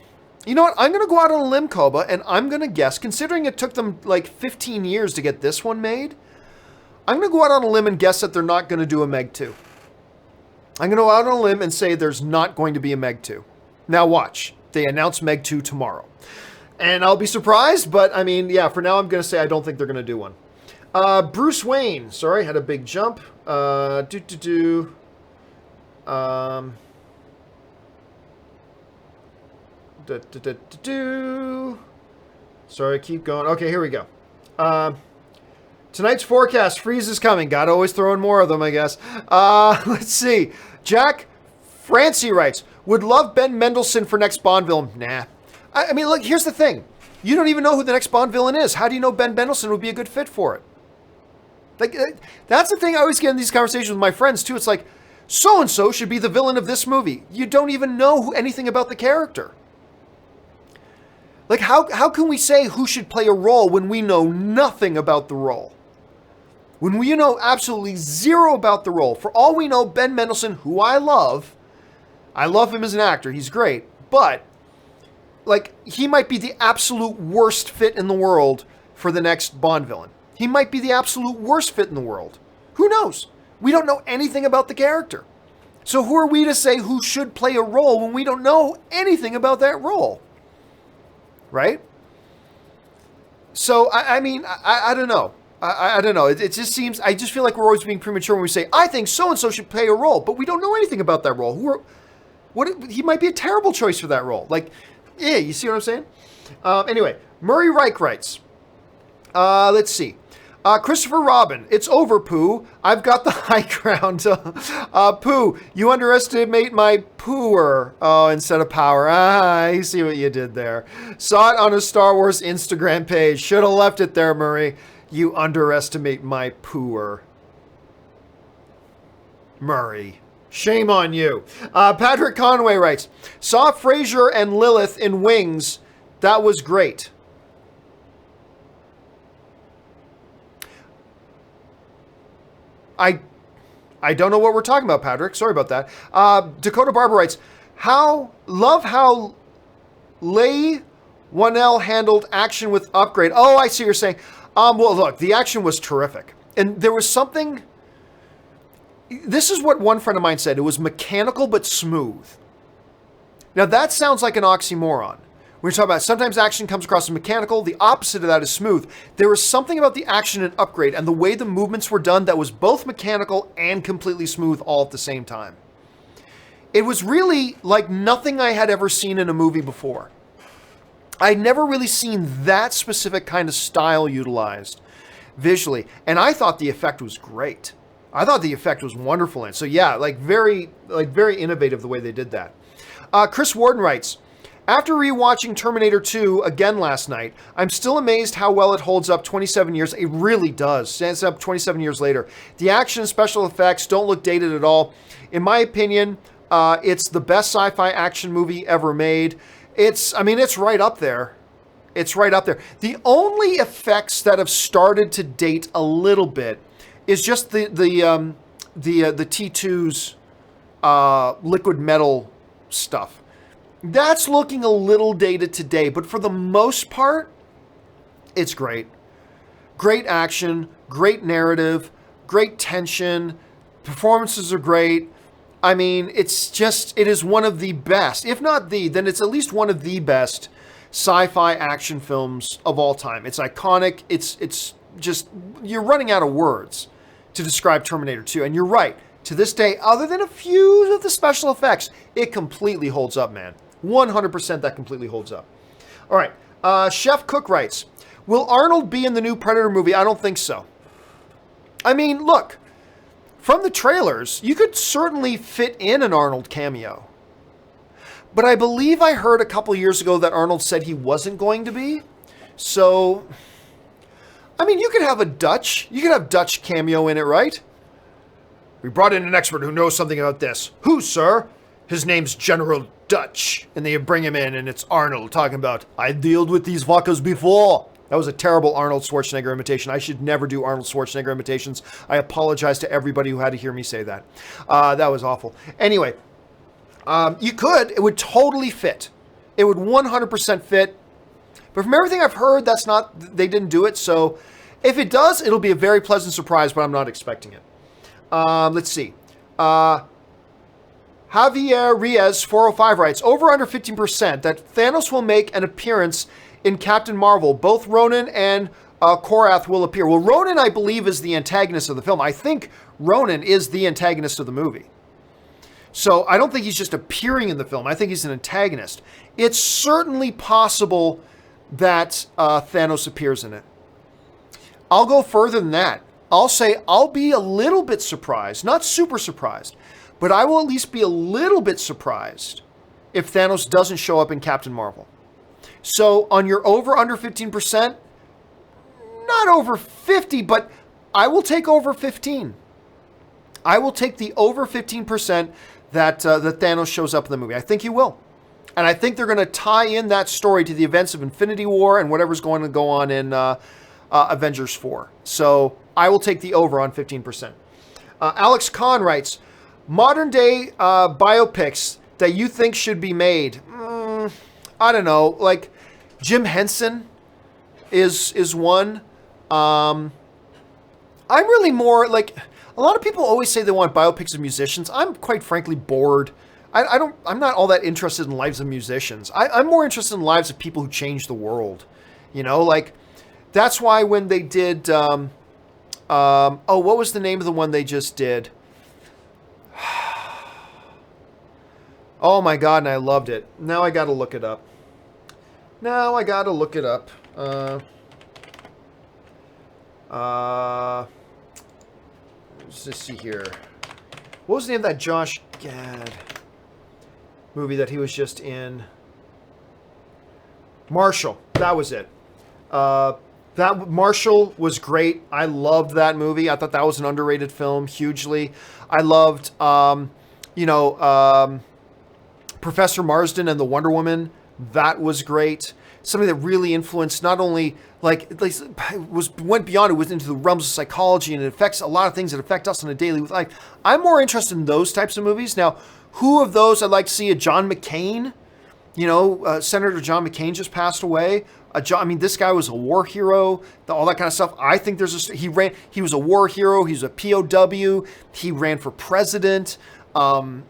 You know what? I'm going to go out on a limb, Koba, and I'm going to guess, considering it took them like 15 years to get this one made, I'm going to go out on a limb and guess that they're not going to do a Meg 2. I'm going to go out on a limb and say there's not going to be a Meg 2. Now watch. They announce Meg 2 tomorrow. And I'll be surprised, but I mean, yeah, for now I'm going to say I don't think they're going to do one. Bruce Wayne. Sorry, had a big jump. Sorry, keep going. Okay, here we go. Tonight's forecast, freeze is coming. Gotta always throw in more of them, I guess. Let's see. Jack Francie writes, would love Ben Mendelsohn for next Bond villain. Nah. I mean, look, here's the thing. You don't even know who the next Bond villain is. How do you know Ben Mendelsohn would be a good fit for it? Like, that's the thing I always get in these conversations with my friends, too. It's like, so-and-so should be the villain of this movie. You don't even know anything about the character. Like, how can we say who should play a role when we know nothing about the role? When we know absolutely zero about the role. For all we know, Ben Mendelsohn, who I love him as an actor. He's great. But, like, he might be the absolute worst fit in the world for the next Bond villain. He might be the absolute worst fit in the world. Who knows? We don't know anything about the character. So who are we to say who should play a role when we don't know anything about that role? Right? So, I mean, I don't know. I don't know. It just seems, I just feel like we're always being premature when we say, I think so-and-so should play a role, but we don't know anything about that role. He might be a terrible choice for that role. Like, yeah, you see what I'm saying? Anyway, Murray Reich writes, let's see. Christopher Robin, it's over, Pooh. I've got the high ground. Pooh, you underestimate my pooer. Oh, instead of power. I see what you did there. Saw it on a Star Wars Instagram page. Should have left it there, Murray. You underestimate my pooer. Murray. Shame on you. Patrick Conway writes, saw Frasier and Lilith in Wings. That was great. I don't know what we're talking about, Patrick. Sorry about that. Dakota Barber writes, love how Leigh Whannell handled action with Upgrade. Oh, I see what you're saying. Well, look, the action was terrific. And there was something... This is what one friend of mine said. It was mechanical but smooth. Now, that sounds like an oxymoron. We're talking about sometimes action comes across as mechanical. The opposite of that is smooth. There was something about the action in Upgrade and the way the movements were done that was both mechanical and completely smooth all at the same time. It was really like nothing I had ever seen in a movie before. I'd never really seen that specific kind of style utilized visually. And I thought the effect was great. I thought the effect was wonderful. And so yeah, very innovative the way they did that. Chris Warden writes, after rewatching Terminator 2 again last night, I'm still amazed how well it holds up 27 years. It really does. Stands up 27 years later. The action and special effects don't look dated at all. In my opinion, it's the best sci-fi action movie ever made. It's right up there. It's right up there. The only effects that have started to date a little bit is just the T2's liquid metal stuff. That's looking a little dated today, but for the most part, it's great. Great action, great narrative, great tension, performances are great. I mean, it is one of the best, if not then it's at least one of the best sci-fi action films of all time. It's iconic. It's just, you're running out of words to describe Terminator 2. And you're right. To this day, other than a few of the special effects, it completely holds up, man. 100% that completely holds up. All right. Chef Cook writes, will Arnold be in the new Predator movie? I don't think so. I mean, look, from the trailers, you could certainly fit in an Arnold cameo. But I believe I heard a couple years ago that Arnold said he wasn't going to be. So, I mean, you could have Dutch cameo in it, right? We brought in an expert who knows something about this. Who, sir? His name's General Dutch. And they bring him in, and it's Arnold talking about, I dealt with these fuckers before. That was a terrible Arnold Schwarzenegger imitation. I should never do Arnold Schwarzenegger imitations. I apologize to everybody who had to hear me say that. That was awful. Anyway, you could. It would totally fit. It would 100% fit. But from everything I've heard, they didn't do it. So if it does, it'll be a very pleasant surprise, but I'm not expecting it. Let's see. Javier Riez 405 writes, over under 15% that Thanos will make an appearance in Captain Marvel. Both Ronan and Korath will appear. Well, Ronan, I believe, is the antagonist of the film. I think Ronan is the antagonist of the movie. So I don't think he's just appearing in the film. I think he's an antagonist. It's certainly possible that Thanos appears in it. I'll go further than that. I'll say I'll be a little bit surprised, not super surprised, but I will at least be a little bit surprised if Thanos doesn't show up in Captain Marvel. So on your over under 15%, not over 50, but I will take over 15. I will take the over 15% that Thanos shows up in the movie. I think he will. And I think they're going to tie in that story to the events of Infinity War and whatever's going to go on in Avengers 4. So I will take the over on 15%. Alex Kahn writes, modern day biopics that you think should be made. I don't know. Like Jim Henson is one. I'm really more like, a lot of people always say they want biopics of musicians. I'm quite frankly bored. I'm not all that interested in lives of musicians. I'm more interested in lives of people who change the world. You know, like that's why when they did, what was the name of the one they just did? Oh my God, and I loved it. Now I got to look it up. Let's just see here. What was the name of that Josh Gad movie that he was just in? Marshall. That was it. That Marshall was great. I loved that movie. I thought that was an underrated film hugely. I loved, Professor Marsden and the Wonder Woman. That was great. Something that really influenced not only went beyond it, was into the realms of psychology, and it affects a lot of things that affect us on a daily life. I'm more interested in those types of movies. Now, who of those I'd like to see? A John McCain. Senator John McCain just passed away. This guy was a war hero, all that kind of stuff. I think he was a war hero. He was a POW. He ran for president. That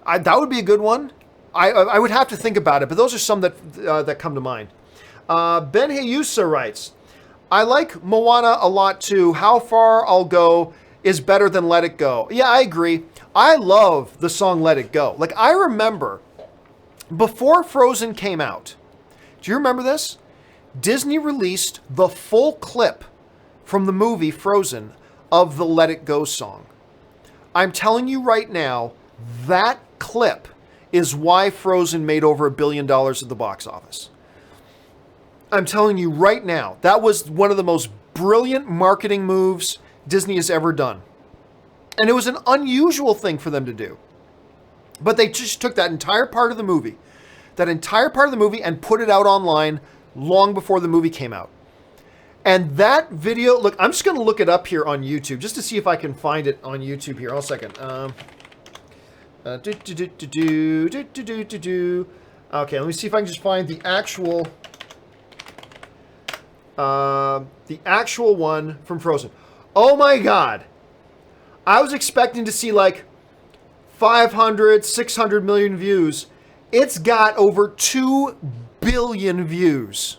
would be a good one. I would have to think about it, but those are some that come to mind. Ben Hayusa writes, I like Moana a lot too. How Far I'll Go is better than Let It Go. Yeah, I agree. I love the song Let It Go. Like, I remember before Frozen came out, do you remember this? Disney released the full clip from the movie Frozen of the Let It Go song. I'm telling you right now, that clip is why Frozen made over $1 billion at the box office. I'm telling you right now, that was one of the most brilliant marketing moves Disney has ever done. And it was an unusual thing for them to do. But they just took that entire part of the movie, and put it out online long before the movie came out. And that video, look, I'm just going to look it up here on YouTube just to see if I can find it on YouTube here. Hold a second. Okay, let me see if I can just find the actual one from Frozen. Oh my God. I was expecting to see like 500, 600 million views. It's got over 2 billion views.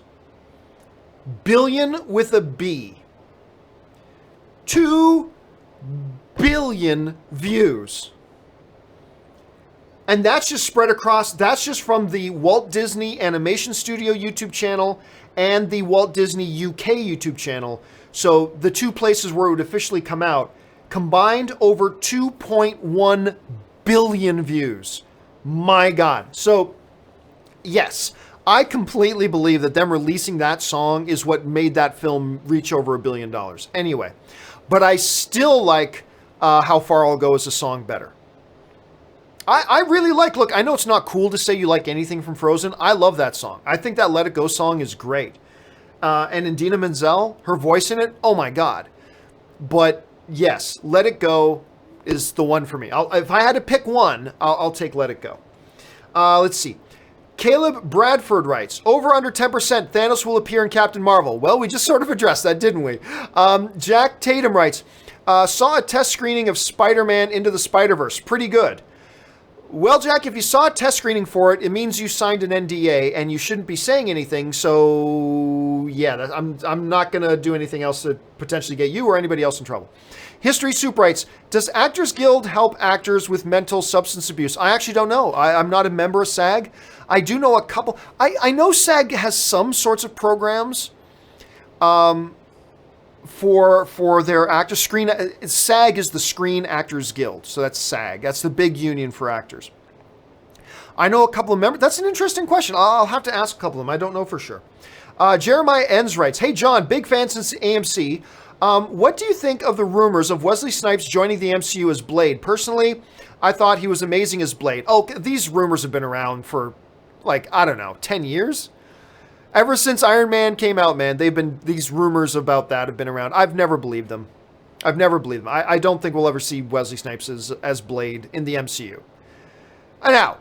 Billion with a B. 2 billion views. And that's just spread across, that's just from the Walt Disney Animation Studio YouTube channel and the Walt Disney UK YouTube channel. So the two places where it would officially come out, combined over 2.1 billion views. My God. So, yes, I completely believe that them releasing that song is what made that film reach over $1 billion. Anyway, but I still like How Far I'll Go as a song better. I really like, look, I know it's not cool to say you like anything from Frozen. I love that song. I think that Let It Go song is great. And Idina Menzel, her voice in it, oh my God. But yes, Let It Go is the one for me. If I had to pick one, I'll take Let It Go. Let's see. Caleb Bradford writes, over under 10%, Thanos will appear in Captain Marvel. Well, we just sort of addressed that, didn't we? Jack Tatum writes, saw a test screening of Spider-Man Into the Spider-Verse. Pretty good. Well, Jack, if you saw a test screening for it, it means you signed an NDA and you shouldn't be saying anything. So, yeah, I'm not going to do anything else to potentially get you or anybody else in trouble. History Soup writes, does Actors Guild help actors with mental substance abuse? I actually don't know. I'm not a member of SAG. I do know a couple. I know SAG has some sorts of programs for their actors. SAG is the Screen Actors Guild. So that's SAG. That's the big union for actors. I know a couple of members. That's an interesting question. I'll have to ask a couple of them. I don't know for sure. Jeremiah Enns writes, hey, John, big fan since AMC. What do you think of the rumors of Wesley Snipes joining the MCU as Blade? Personally, I thought he was amazing as Blade. Oh, these rumors have been around for, like, I don't know, 10 years? Ever since Iron Man came out, man, these rumors about that have been around. I've never believed them. I don't think we'll ever see Wesley Snipes as Blade in the MCU. Now,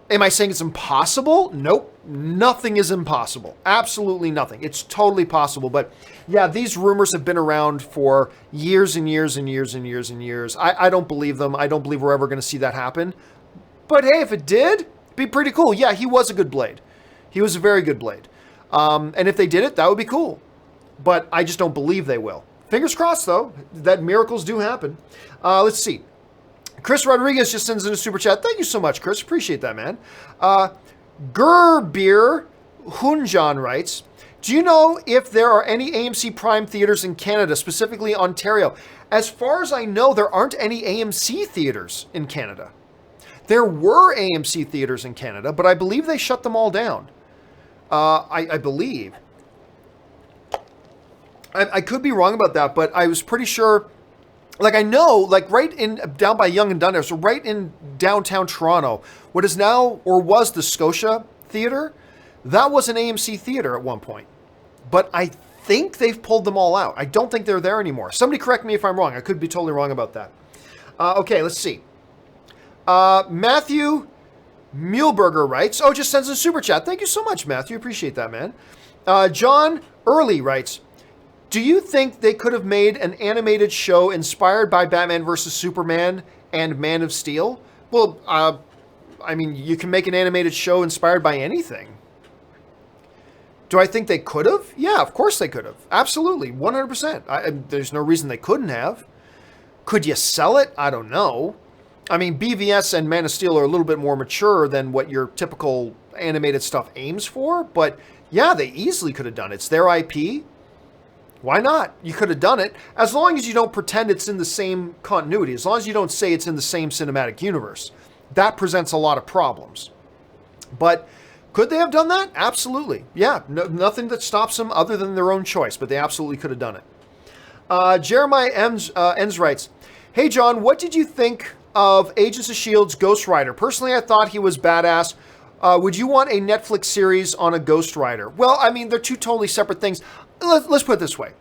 am I saying it's impossible? Nope. Nothing is impossible. Absolutely nothing. It's totally possible. But yeah, these rumors have been around for years and years and years and years and years. I don't believe them. I don't believe we're ever going to see that happen. But hey, if it did, it'd be pretty cool. Yeah, he was a good Blade. He was a very good Blade. And if they did it, that would be cool. But I just don't believe they will. Fingers crossed, though, that miracles do happen. Let's see. Chris Rodriguez just sends in a super chat. Thank you so much, Chris. Appreciate that, man. Gerbir Hunjan writes, do you know if there are any AMC Prime theaters in Canada, specifically Ontario? As far as I know, there aren't any AMC theaters in Canada. There were AMC theaters in Canada, but I believe they shut them all down. I believe. I could be wrong about that, but I was pretty sure. Like, I know, like, down by Yonge and Dundas, so right in downtown Toronto, what is now, or was the Scotia Theatre, that was an AMC theater at one point. But I think they've pulled them all out. I don't think they're there anymore. Somebody correct me if I'm wrong. I could be totally wrong about that. Okay, let's see. Matthew Muehlberger writes, just sends a super chat. Thank you so much, Matthew. Appreciate that, man. John Early writes, do you think they could have made an animated show inspired by Batman vs. Superman and Man of Steel? Well, I mean, you can make an animated show inspired by anything. Do I think they could have? Yeah, of course they could have. Absolutely, 100%. There's no reason they couldn't have. Could you sell it? I don't know. I mean, BVS and Man of Steel are a little bit more mature than what your typical animated stuff aims for, but yeah, they easily could have done it. It's their IP. Why not? You could have done it, as long as you don't pretend it's in the same continuity, as long as you don't say it's in the same cinematic universe. That presents a lot of problems. But could they have done that? Absolutely. Yeah, nothing that stops them other than their own choice, but they absolutely could have done it. Jeremiah Enns writes, hey, John, what did you think of Agents of S.H.I.E.L.'s Ghost Rider? Personally, I thought he was badass. Would you want a Netflix series on a Ghost Rider? Well, I mean, they're two totally separate things. Let's put it this way.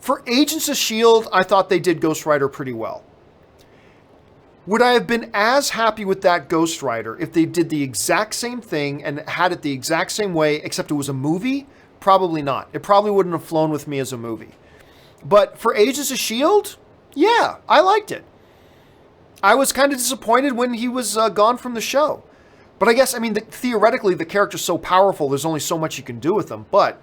For Agents of S.H.I.E.L.D., I thought they did Ghost Rider pretty well. Would I have been as happy with that Ghost Rider if they did the exact same thing and had it the exact same way, except it was a movie? Probably not. It probably wouldn't have flown with me as a movie. But for Agents of S.H.I.E.L.D., yeah, I liked it. I was kind of disappointed when he was gone from the show. But I guess, I mean, theoretically, the character's so powerful, there's only so much you can do with him. But,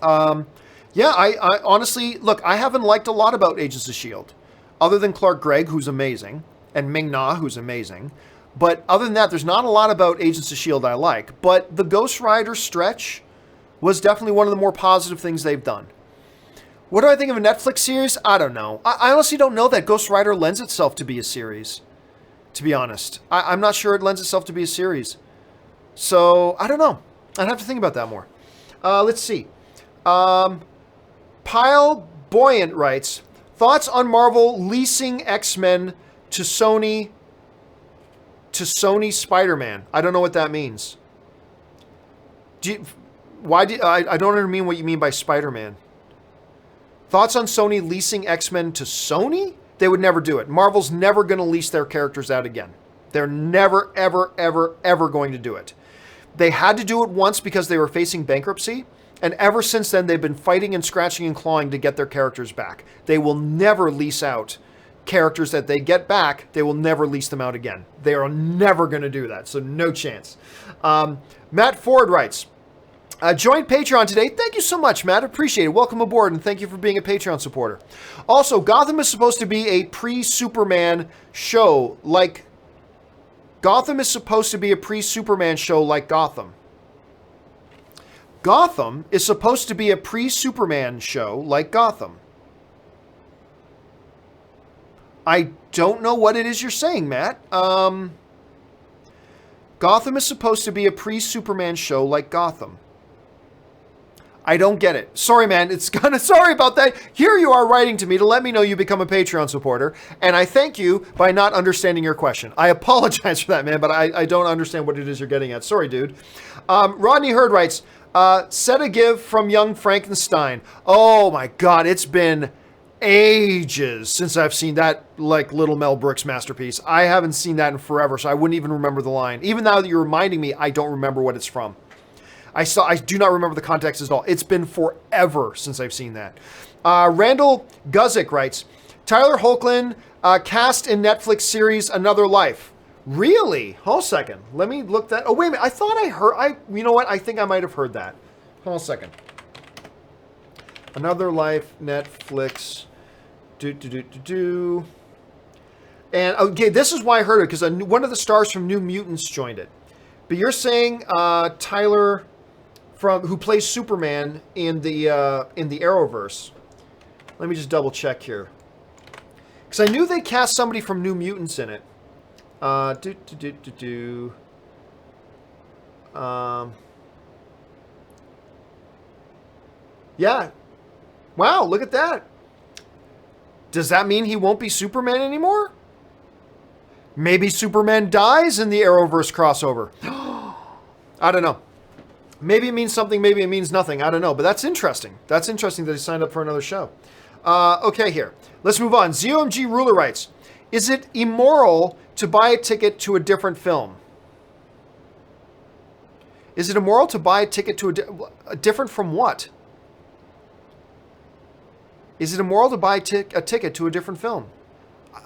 yeah, I honestly, look, I haven't liked a lot about Agents of S.H.I.E.L.D. Other than Clark Gregg, who's amazing, and Ming-Na, who's amazing. But other than that, there's not a lot about Agents of S.H.I.E.L.D. I like. But the Ghost Rider stretch was definitely one of the more positive things they've done. What do I think of a Netflix series? I don't know. I honestly don't know that Ghost Rider lends itself to be a series, to be honest. I'm not sure it lends itself to be a series. So, I don't know. I'd have to think about that more. Let's see. Pile Buoyant writes, Thoughts on Marvel leasing X-Men to Sony Spider-Man? I don't know what that means. I don't mean what you mean by Spider-Man. Thoughts on Sony leasing X-Men to Sony? They would never do it. Marvel's never going to lease their characters out again. They're never, ever, ever, ever going to do it. They had to do it once because they were facing bankruptcy, and ever since then they've been fighting and scratching and clawing to get their characters back. They will never lease out characters that they get back. They will never lease them out again. They are never going to do that, so no chance. Matt Ford writes, joined Patreon today. Thank you so much, Matt. Appreciate it. Welcome aboard, and thank you for being a Patreon supporter. Also, Gotham is supposed to be a pre-Superman show like Gotham. Gotham is supposed to be a pre-Superman show like Gotham. I don't know what it is you're saying, Matt. Gotham is supposed to be a pre-Superman show like Gotham. I don't get it. Sorry, man. It's kind of sorry about that. Here you are writing to me to let me know you become a Patreon supporter, and I thank you by not understanding your question. I apologize for that, man, but I don't understand what it is you're getting at. Sorry, dude. Rodney Hurd writes, set a give from Young Frankenstein. Oh my God, it's been ages since I've seen that, like, Little Mel Brooks masterpiece. I haven't seen that in forever, so I wouldn't even remember the line. Even now that you're reminding me, I don't remember what it's from. I do not remember the context at all. It's been forever since I've seen that. Randall Guzik writes, Tyler Hoechlin cast in Netflix series Another Life. Really? Hold a second. Let me look that. Oh, wait a minute. I thought I heard. You know what? I think I might have heard that. Hold a second. Another Life, Netflix. And okay, this is why I heard it, because one of the stars from New Mutants joined it. But you're saying Tyler, who plays Superman in the Arrowverse. Let me just double check here, because I knew they cast somebody from New Mutants in it. Yeah. Wow, look at that. Does that mean he won't be Superman anymore? Maybe Superman dies in the Arrowverse crossover. I don't know. Maybe it means something, maybe it means nothing. I don't know, but that's interesting. That's interesting that he signed up for another show. Okay, here. Let's move on. ZOMG Ruler writes, is it immoral to buy a ticket to a different film? Is it immoral to buy a ticket to a different from what? Is it immoral to buy a ticket to a different film?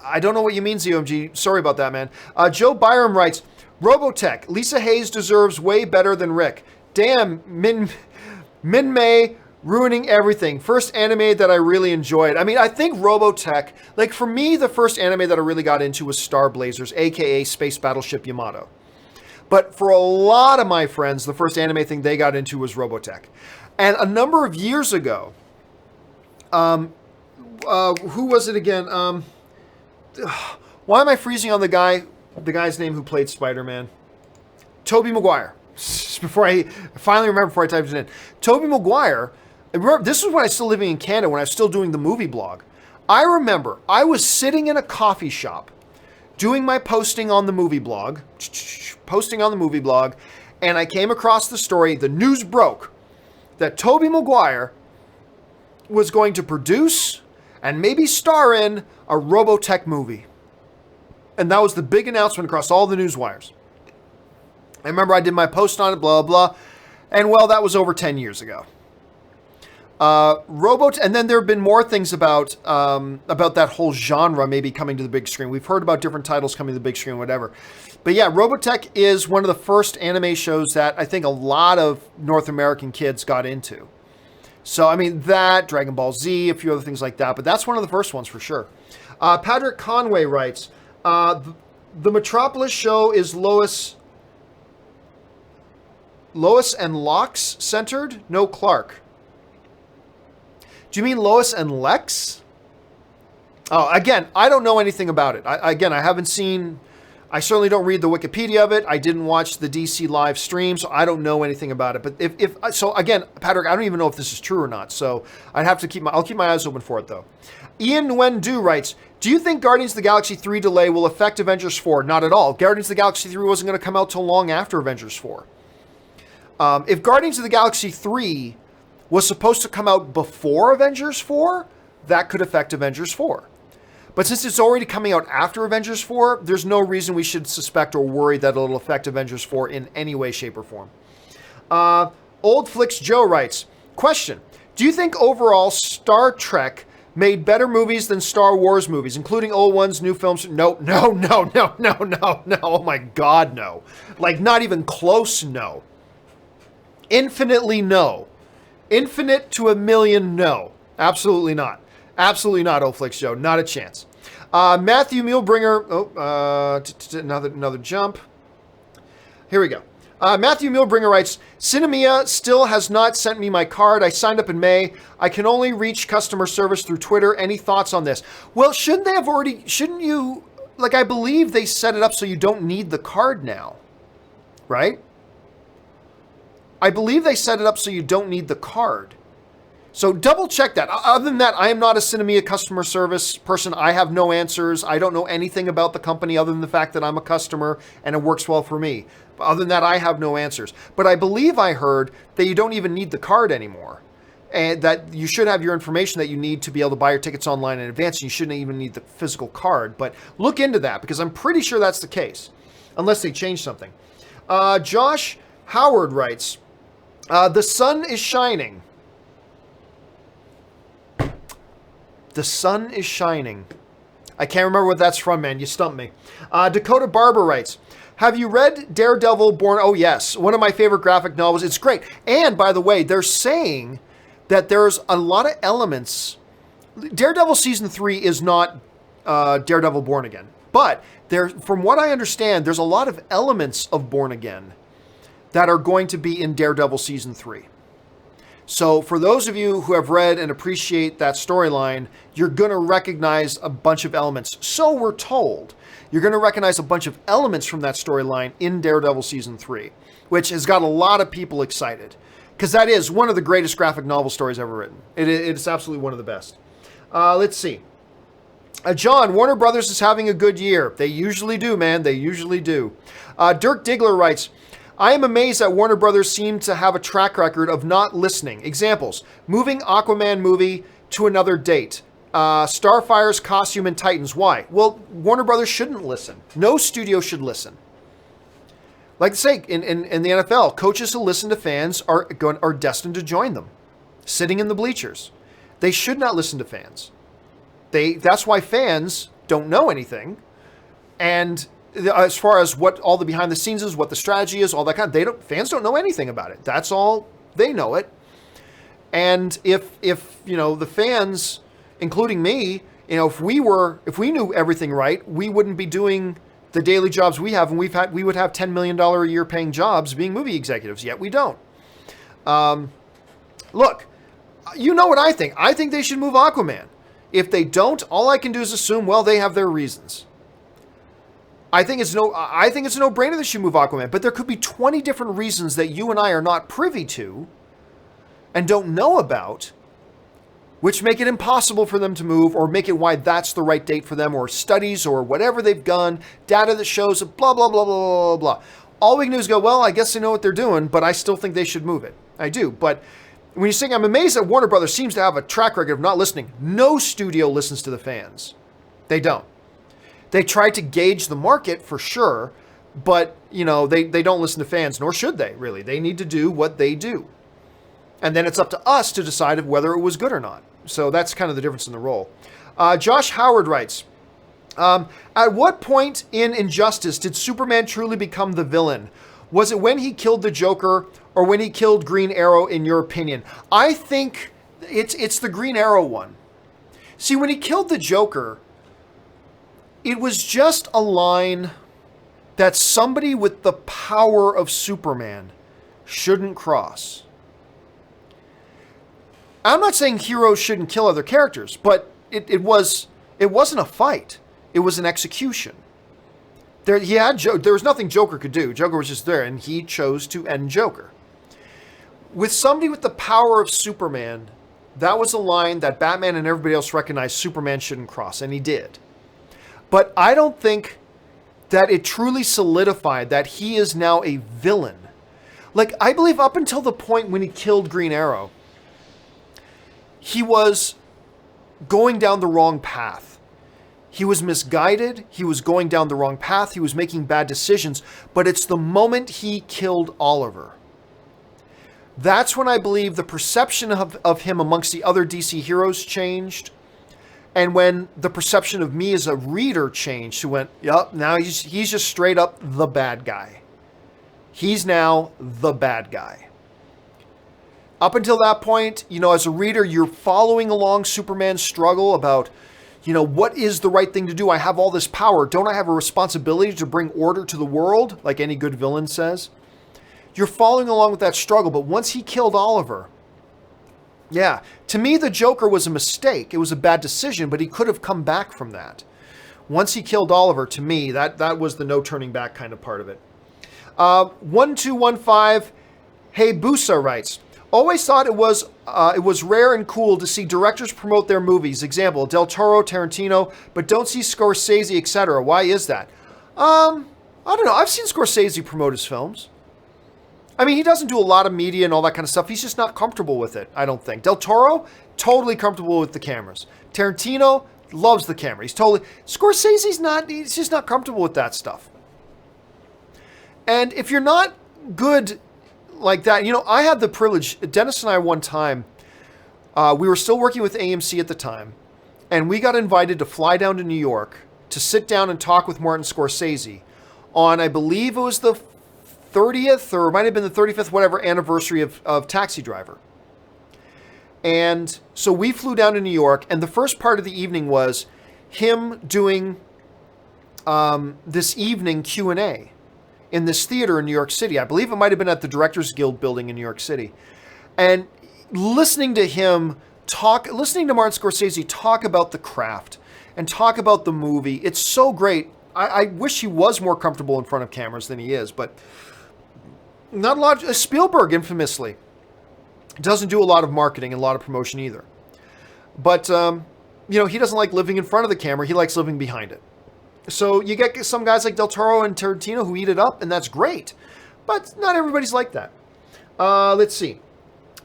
I don't know what you mean, ZOMG. Sorry about that, man. Joe Byram writes, Robotech, Lisa Hayes deserves way better than Rick. Damn, Min May ruining everything. First anime that I really enjoyed. I mean, I think Robotech, like for me, the first anime that I really got into was Star Blazers, aka Space Battleship Yamato. But for a lot of my friends, the first anime thing they got into was Robotech. And a number of years ago, who was it again? Why am I freezing on the guy's name who played Spider-Man? Tobey Maguire. Before I typed it in. Tobey Maguire. This was when I was still living in Canada, when I was still doing the movie blog. I remember I was sitting in a coffee shop doing my posting on the movie blog, and I came across the story. The news broke that Tobey Maguire was going to produce and maybe star in a Robotech movie. And that was the big announcement across all the news wires. I remember I did my post on it, blah, blah, and well, that was over 10 years ago. And then there have been more things about that whole genre maybe coming to the big screen. We've heard about different titles coming to the big screen, whatever. But yeah, Robotech is one of the first anime shows that I think a lot of North American kids got into. So, I mean, that, Dragon Ball Z, a few other things like that, but that's one of the first ones for sure. Patrick Conway writes, the Metropolis show is Lois and Lox centered? No, Clark. Do you mean Lois and Lex? Oh, again, I don't know anything about it. I haven't seen I certainly don't read the Wikipedia of it. I didn't watch the DC live stream, so I don't know anything about it. But if so, again, Patrick, I don't even know if this is true or not. So I'd have to I'll keep my eyes open for it though. Ian Nguyen-Du writes, do you think Guardians of the Galaxy 3 delay will affect Avengers 4? Not at all. Guardians of the Galaxy 3 wasn't going to come out till long after Avengers 4. If Guardians of the Galaxy 3 was supposed to come out before Avengers 4, that could affect Avengers 4. But since it's already coming out after Avengers 4, there's no reason we should suspect or worry that it'll affect Avengers 4 in any way, shape, or form. Old Flicks Joe writes, question, do you think overall Star Trek made better movies than Star Wars movies, including old ones, new films? No. Oh my God, no. Like, not even close, no. Infinitely no. Infinite to a million, no. Absolutely not. Absolutely not, Oflix Joe. Not a chance. Matthew Mulebringer. Another jump. Here we go. Matthew Mulebringer writes, Cinemia still has not sent me my card. I signed up in May. I can only reach customer service through Twitter. Any thoughts on this? Well, shouldn't you, like, I believe they set it up so you don't need the card now, right? I believe they set it up so you don't need the card. So double check that. Other than that, I am not a Cinemia customer service person. I have no answers. I don't know anything about the company other than the fact that I'm a customer and it works well for me. But other than that, I have no answers. But I believe I heard that you don't even need the card anymore. And that you should have your information that you need to be able to buy your tickets online in advance. And you shouldn't even need the physical card. But look into that because I'm pretty sure that's the case. Unless they change something. Josh Howard writes, the sun is shining. The sun is shining. I can't remember what that's from, man. You stumped me. Dakota Barber writes, have you read Daredevil Born? Oh, yes. One of my favorite graphic novels. It's great. And by the way, they're saying that there's a lot of elements. Daredevil Season 3 is not Daredevil Born Again. But from what I understand, there's a lot of elements of Born Again that are going to be in Daredevil Season 3. So for those of you who have read and appreciate that storyline, you're going to recognize a bunch of elements. So we're told. You're going to recognize a bunch of elements from that storyline in Daredevil Season 3, which has got a lot of people excited. Because that is one of the greatest graphic novel stories ever written. It's absolutely one of the best. Let's see. John, Warner Brothers is having a good year. They usually do, man. They usually do. Dirk Diggler writes, I am amazed that Warner Brothers seem to have a track record of not listening. Examples, moving Aquaman movie to another date. Starfire's costume in Titans. Why? Well, Warner Brothers shouldn't listen. No studio should listen. Like I say, in the NFL, coaches who listen to fans are destined to join them, sitting in the bleachers. They should not listen to fans. That's why fans don't know anything. And as far as what all the behind the scenes is, what the strategy is, all that kind of, fans don't know anything about it. That's all, they know it. And if the fans, including me, if we knew everything right, we wouldn't be doing the daily jobs we have, and we would have $10 million a year paying jobs being movie executives, yet we don't. Look, you know what I think. I think they should move Aquaman. If they don't, all I can do is assume, well, they have their reasons. I think it's a no-brainer they should move Aquaman, but there could be 20 different reasons that you and I are not privy to and don't know about, which make it impossible for them to move or make it why that's the right date for them, or studies or whatever they've done, data that shows blah, blah, blah, blah, blah, blah. All we can do is go, well, I guess they know what they're doing, but I still think they should move it. I do, but when you're saying, I'm amazed that Warner Brothers seems to have a track record of not listening. No studio listens to the fans. They don't. They try to gauge the market for sure, but they don't listen to fans, nor should they really. They need to do what they do. And then it's up to us to decide whether it was good or not. So that's kind of the difference in the role. Josh Howard writes, at what point in Injustice did Superman truly become the villain? Was it when he killed the Joker or when he killed Green Arrow, in your opinion? I think it's the Green Arrow one. See, when he killed the Joker, it was just a line that somebody with the power of Superman shouldn't cross. I'm not saying heroes shouldn't kill other characters, but it wasn't a fight. It was an execution. There was nothing Joker could do. Joker was just there, and he chose to end Joker. With somebody with the power of Superman, that was a line that Batman and everybody else recognized Superman shouldn't cross, and he did. But I don't think that it truly solidified that he is now a villain. Like, I believe up until the point when he killed Green Arrow, he was going down the wrong path. He was misguided. He was going down the wrong path. He was making bad decisions. But it's the moment he killed Oliver. That's when I believe the perception of him amongst the other DC heroes changed. And when the perception of me as a reader changed, who went, yup, now he's just straight up the bad guy. He's now the bad guy. Up until that point, as a reader, you're following along Superman's struggle about, what is the right thing to do? I have all this power. Don't I have a responsibility to bring order to the world, like any good villain says? You're following along with that struggle, but once he killed Oliver, yeah, to me, the Joker was a mistake. It was a bad decision, but he could have come back from that. Once he killed Oliver, to me, that was the no turning back kind of part of it. 1215, Hey Busa writes, always thought it was rare and cool to see directors promote their movies. Example, Del Toro, Tarantino, but don't see Scorsese, etc. Why is that? I don't know. I've seen Scorsese promote his films. I mean, he doesn't do a lot of media and all that kind of stuff. He's just not comfortable with it, I don't think. Del Toro, totally comfortable with the cameras. Tarantino loves the camera. Scorsese's not, he's just not comfortable with that stuff. And if you're not good like that, I had the privilege, Dennis and I one time, we were still working with AMC at the time, and we got invited to fly down to New York to sit down and talk with Martin Scorsese on, I believe it was the 30th, or it might have been the 35th, whatever, anniversary of Taxi Driver. And so we flew down to New York, and the first part of the evening was him doing this evening Q&A in this theater in New York City. I believe it might have been at the Directors Guild building in New York City. And listening to Martin Scorsese talk about the craft and talk about the movie, it's so great. I wish he was more comfortable in front of cameras than he is, but not a lot. Spielberg, infamously, doesn't do a lot of marketing and a lot of promotion either. But, he doesn't like living in front of the camera. He likes living behind it. So you get some guys like Del Toro and Tarantino who eat it up, and that's great. But not everybody's like that. Let's see.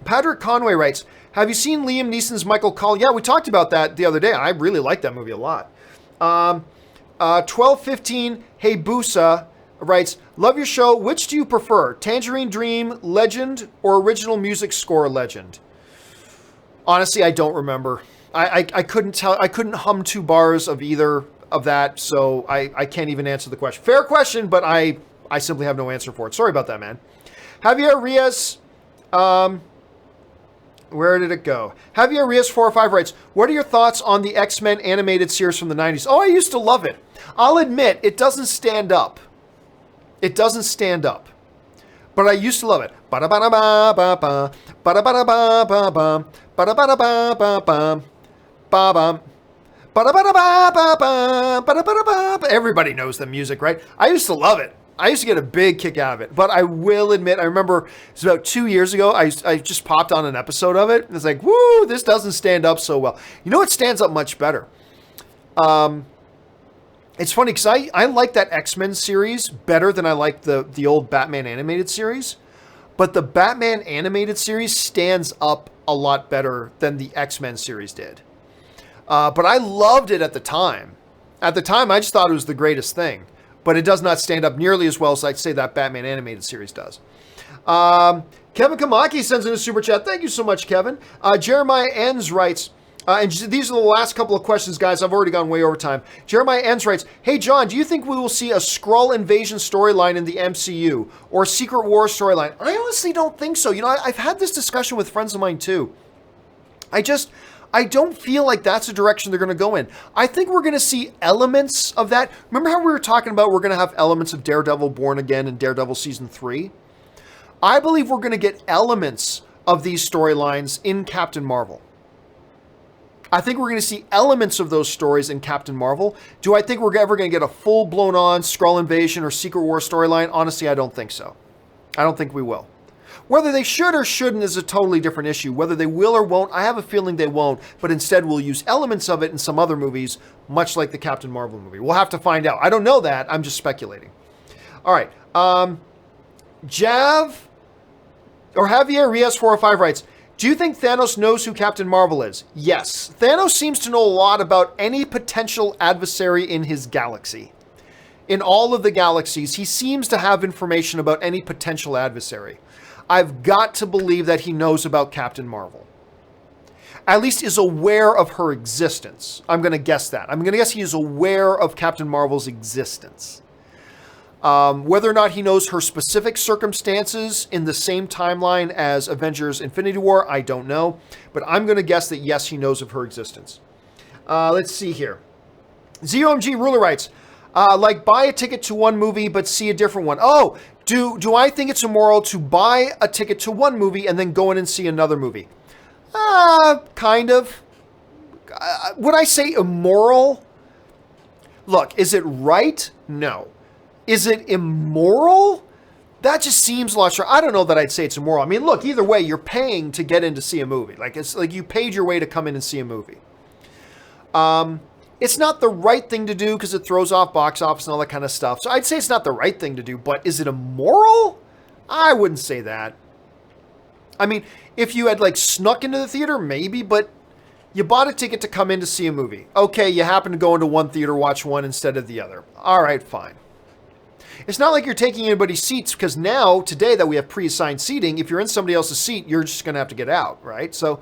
Patrick Conway writes, have you seen Liam Neeson's Michael Collins? Yeah, we talked about that the other day. I really like that movie a lot. 1215, Hey Busa writes, love your show. Which do you prefer? Tangerine Dream Legend or original music score Legend? Honestly, I don't remember. I couldn't tell. I couldn't hum two bars of either of that, so I can't even answer the question. Fair question, but I simply have no answer for it. Sorry about that, man. Javier Rios, where did it go? Javier Rios 405 writes, what are your thoughts on the X-Men animated series from the 90s? Oh, I used to love it. I'll admit, it doesn't stand up. It doesn't stand up. But I used to love it. Ba-da-ba-da-ba-ba-ba. Ba-da-ba-da-ba-ba-ba. Ba-da-ba-da-ba-ba-ba. Ba-bum. Ba-da-ba-da-ba-ba-ba. Ba-da-ba-da-ba-ba. Everybody knows the music, right? I used to love it. I used to get a big kick out of it. But I will admit, I remember it was about 2 years ago, I just popped on an episode of it. And it's like, woo, this doesn't stand up so well. You know what stands up much better? It's funny because I like that X-Men series better than I like the old Batman animated series. But the Batman animated series stands up a lot better than the X-Men series did. But I loved it at the time. At the time, I just thought it was the greatest thing. But it does not stand up nearly as well as I'd say that Batman animated series does. Kevin Kamaki sends in a super chat. Thank you so much, Kevin. Jeremiah Enns writes, and these are the last couple of questions, guys. I've already gone way over time. Jeremiah Enns writes, hey, John, do you think we will see a Skrull invasion storyline in the MCU or Secret War storyline? I honestly don't think so. I've had this discussion with friends of mine, too. I don't feel like that's the direction they're going to go in. I think we're going to see elements of that. Remember how we were talking about we're going to have elements of Daredevil Born Again and Daredevil Season 3? I believe we're going to get elements of these storylines in Captain Marvel. I think we're going to see elements of those stories in Captain Marvel. Do I think we're ever going to get a full-blown on Skrull Invasion or Secret War storyline? Honestly, I don't think so. I don't think we will. Whether they should or shouldn't is a totally different issue. Whether they will or won't, I have a feeling they won't, but instead we'll use elements of it in some other movies, much like the Captain Marvel movie. We'll have to find out. I don't know that. I'm just speculating. All right. Javier Riaz405 writes, do you think Thanos knows who Captain Marvel is? Yes. Thanos seems to know a lot about any potential adversary in his galaxy. In all of the galaxies, he seems to have information about any potential adversary. I've got to believe that he knows about Captain Marvel. At least is aware of her existence. I'm going to guess that. I'm going to guess he is aware of Captain Marvel's existence. Whether or not he knows her specific circumstances in the same timeline as Avengers Infinity War, I don't know. But I'm going to guess that, yes, he knows of her existence. Let's see here. ZOMG Ruler writes, like buy a ticket to one movie but see a different one. Oh, do I think it's immoral to buy a ticket to one movie and then go in and see another movie? Kind of. Would I say immoral? Look, is it right? No. Is it immoral? That just seems a lot sure. I don't know that I'd say it's immoral. I mean, look, either way, you're paying to get in to see a movie. Like, it's like you paid your way to come in and see a movie. It's not the right thing to do because it throws off box office and all that kind of stuff. So I'd say it's not the right thing to do, but is it immoral? I wouldn't say that. I mean, if you had like snuck into the theater, maybe, but you bought a ticket to come in to see a movie. Okay, you happen to go into one theater, watch one instead of the other. All right, fine. It's not like you're taking anybody's seats because now, today that we have pre-assigned seating, if you're in somebody else's seat, you're just going to have to get out, right? So,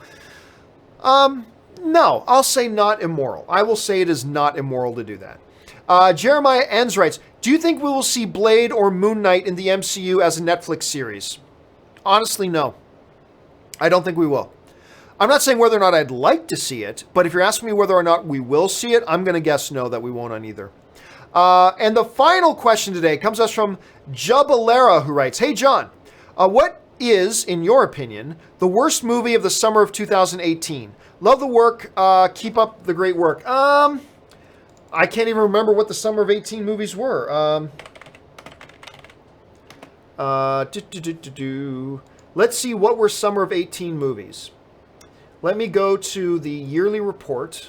no, I'll say not immoral. I will say it is not immoral to do that. Jeremiah Enns writes, do you think we will see Blade or Moon Knight in the MCU as a Netflix series? Honestly, no. I don't think we will. I'm not saying whether or not I'd like to see it, but if you're asking me whether or not we will see it, I'm going to guess no, that we won't on either. And the final question today comes us from Jubalera, who writes, hey, John, what is, in your opinion, the worst movie of the summer of 2018? Love the work. Keep up the great work. I can't even remember what the summer of 18 movies were. Let's see, what were summer of 18 movies? Let me go to the yearly report.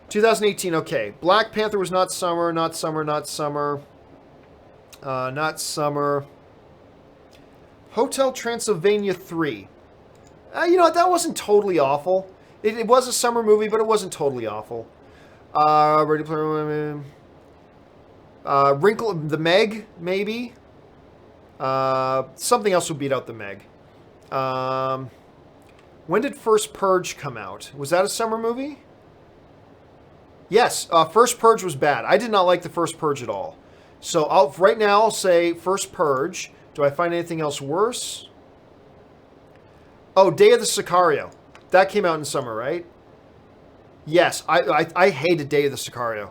2018, okay. Black Panther was not summer, not summer, not summer. Not summer. Hotel Transylvania 3. You know what, that wasn't totally awful. It was a summer movie, but it wasn't totally awful. Ready Player One. The Meg, maybe. Something else would beat out The Meg. When did First Purge come out? Was that a summer movie? Yes, First Purge was bad. I did not like the First Purge at all. So right now I'll say First Purge. Do I find anything else worse? Oh, Day of the Sicario. That came out in summer, right? Yes, I hated Day of the Sicario.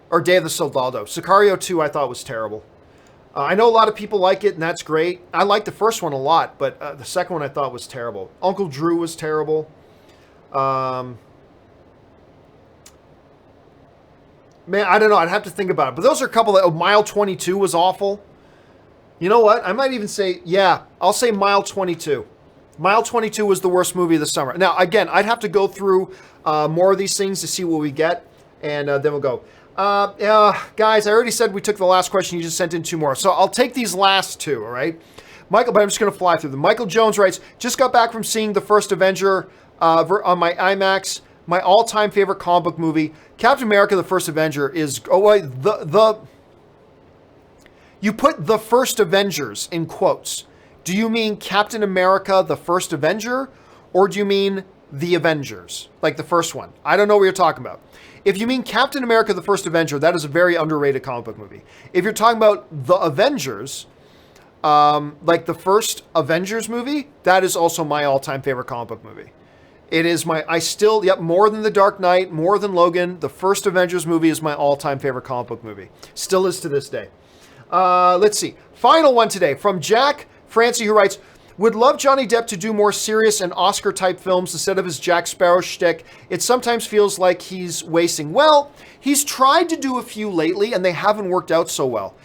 Or Day of the Soldado. Sicario 2 I thought was terrible. I know a lot of people like it, and that's great. I liked the first one a lot, but the second one I thought was terrible. Uncle Drew was terrible. Man, I don't know. I'd have to think about it. But those are a couple that... Oh, Mile 22 was awful. You know what? I might even say... Yeah, I'll say Mile 22. Mile 22 was the worst movie of the summer. Now, again, I'd have to go through more of these things to see what we get. And then we'll go. Guys, I already said we took the last question. You just sent in 2 more. So I'll take these last 2, all right? Michael, but I'm just going to fly through them. Michael Jones writes, just got back from seeing the first Avenger on my IMAX. My all-time favorite comic book movie, Captain America: The First Avenger, is... Oh, wait, you put The First Avengers in quotes. Do you mean Captain America: The First Avenger? Or do you mean The Avengers? Like the first one. I don't know what you're talking about. If you mean Captain America: The First Avenger, that is a very underrated comic book movie. If you're talking about The Avengers, like the first Avengers movie, that is also my all-time favorite comic book movie. It is more than The Dark Knight, more than Logan, the first Avengers movie is my all-time favorite comic book movie. Still is to this day. Let's see. Final one today from Jack Francie, who writes, Would love Johnny Depp to do more serious and Oscar-type films instead of his Jack Sparrow shtick. It sometimes feels like he's wasting. Well, he's tried to do a few lately, and they haven't worked out so well.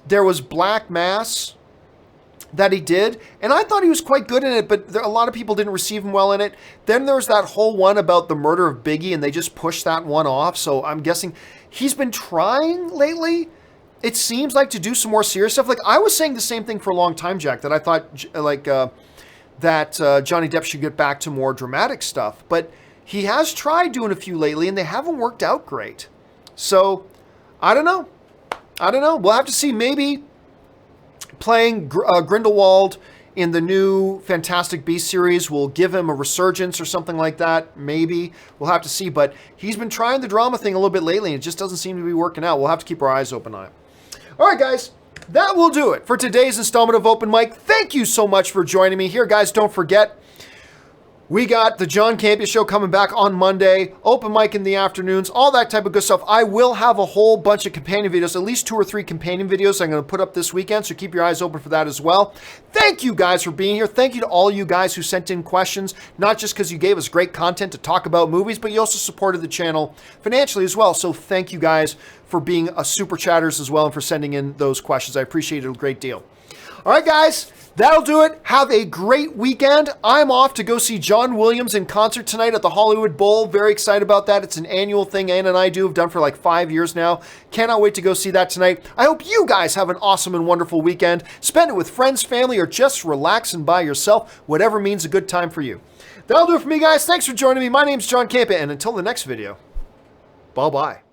There was Black Mass that he did, and I thought he was quite good in it, but a lot of people didn't receive him well in it. Then there was that whole one about the murder of Biggie, and they just pushed that one off, so I'm guessing he's been trying lately, it seems like, to do some more serious stuff. Like, I was saying the same thing for a long time, Jack, that I thought, that Johnny Depp should get back to more dramatic stuff, but he has tried doing a few lately, and they haven't worked out great. So, I don't know. We'll have to see. Maybe playing Grindelwald in the new Fantastic Beasts series will give him a resurgence or something like that. Maybe. We'll have to see. But he's been trying the drama thing a little bit lately, and it just doesn't seem to be working out. We'll have to keep our eyes open on it. All right, guys. That will do it for today's installment of Open Mic. Thank you so much for joining me here. Guys, don't forget, we got the John Campea Show coming back on Monday, open mic in the afternoons, all that type of good stuff. I will have a whole bunch of companion videos, at least 2 or 3 companion videos I'm going to put up this weekend, so keep your eyes open for that as well. Thank you guys for being here. Thank you to all you guys who sent in questions, not just because you gave us great content to talk about movies, but you also supported the channel financially as well. So thank you guys for being super chatters as well and for sending in those questions. I appreciate it a great deal. All right, guys. That'll do it. Have a great weekend. I'm off to go see John Williams in concert tonight at the Hollywood Bowl. Very excited about that. It's an annual thing Ann and I do. Have done for like 5 years now. Cannot wait to go see that tonight. I hope you guys have an awesome and wonderful weekend. Spend it with friends, family, or just relax and by yourself. Whatever means a good time for you. That'll do it for me, guys. Thanks for joining me. My name's John Campea, and until the next video, bye-bye.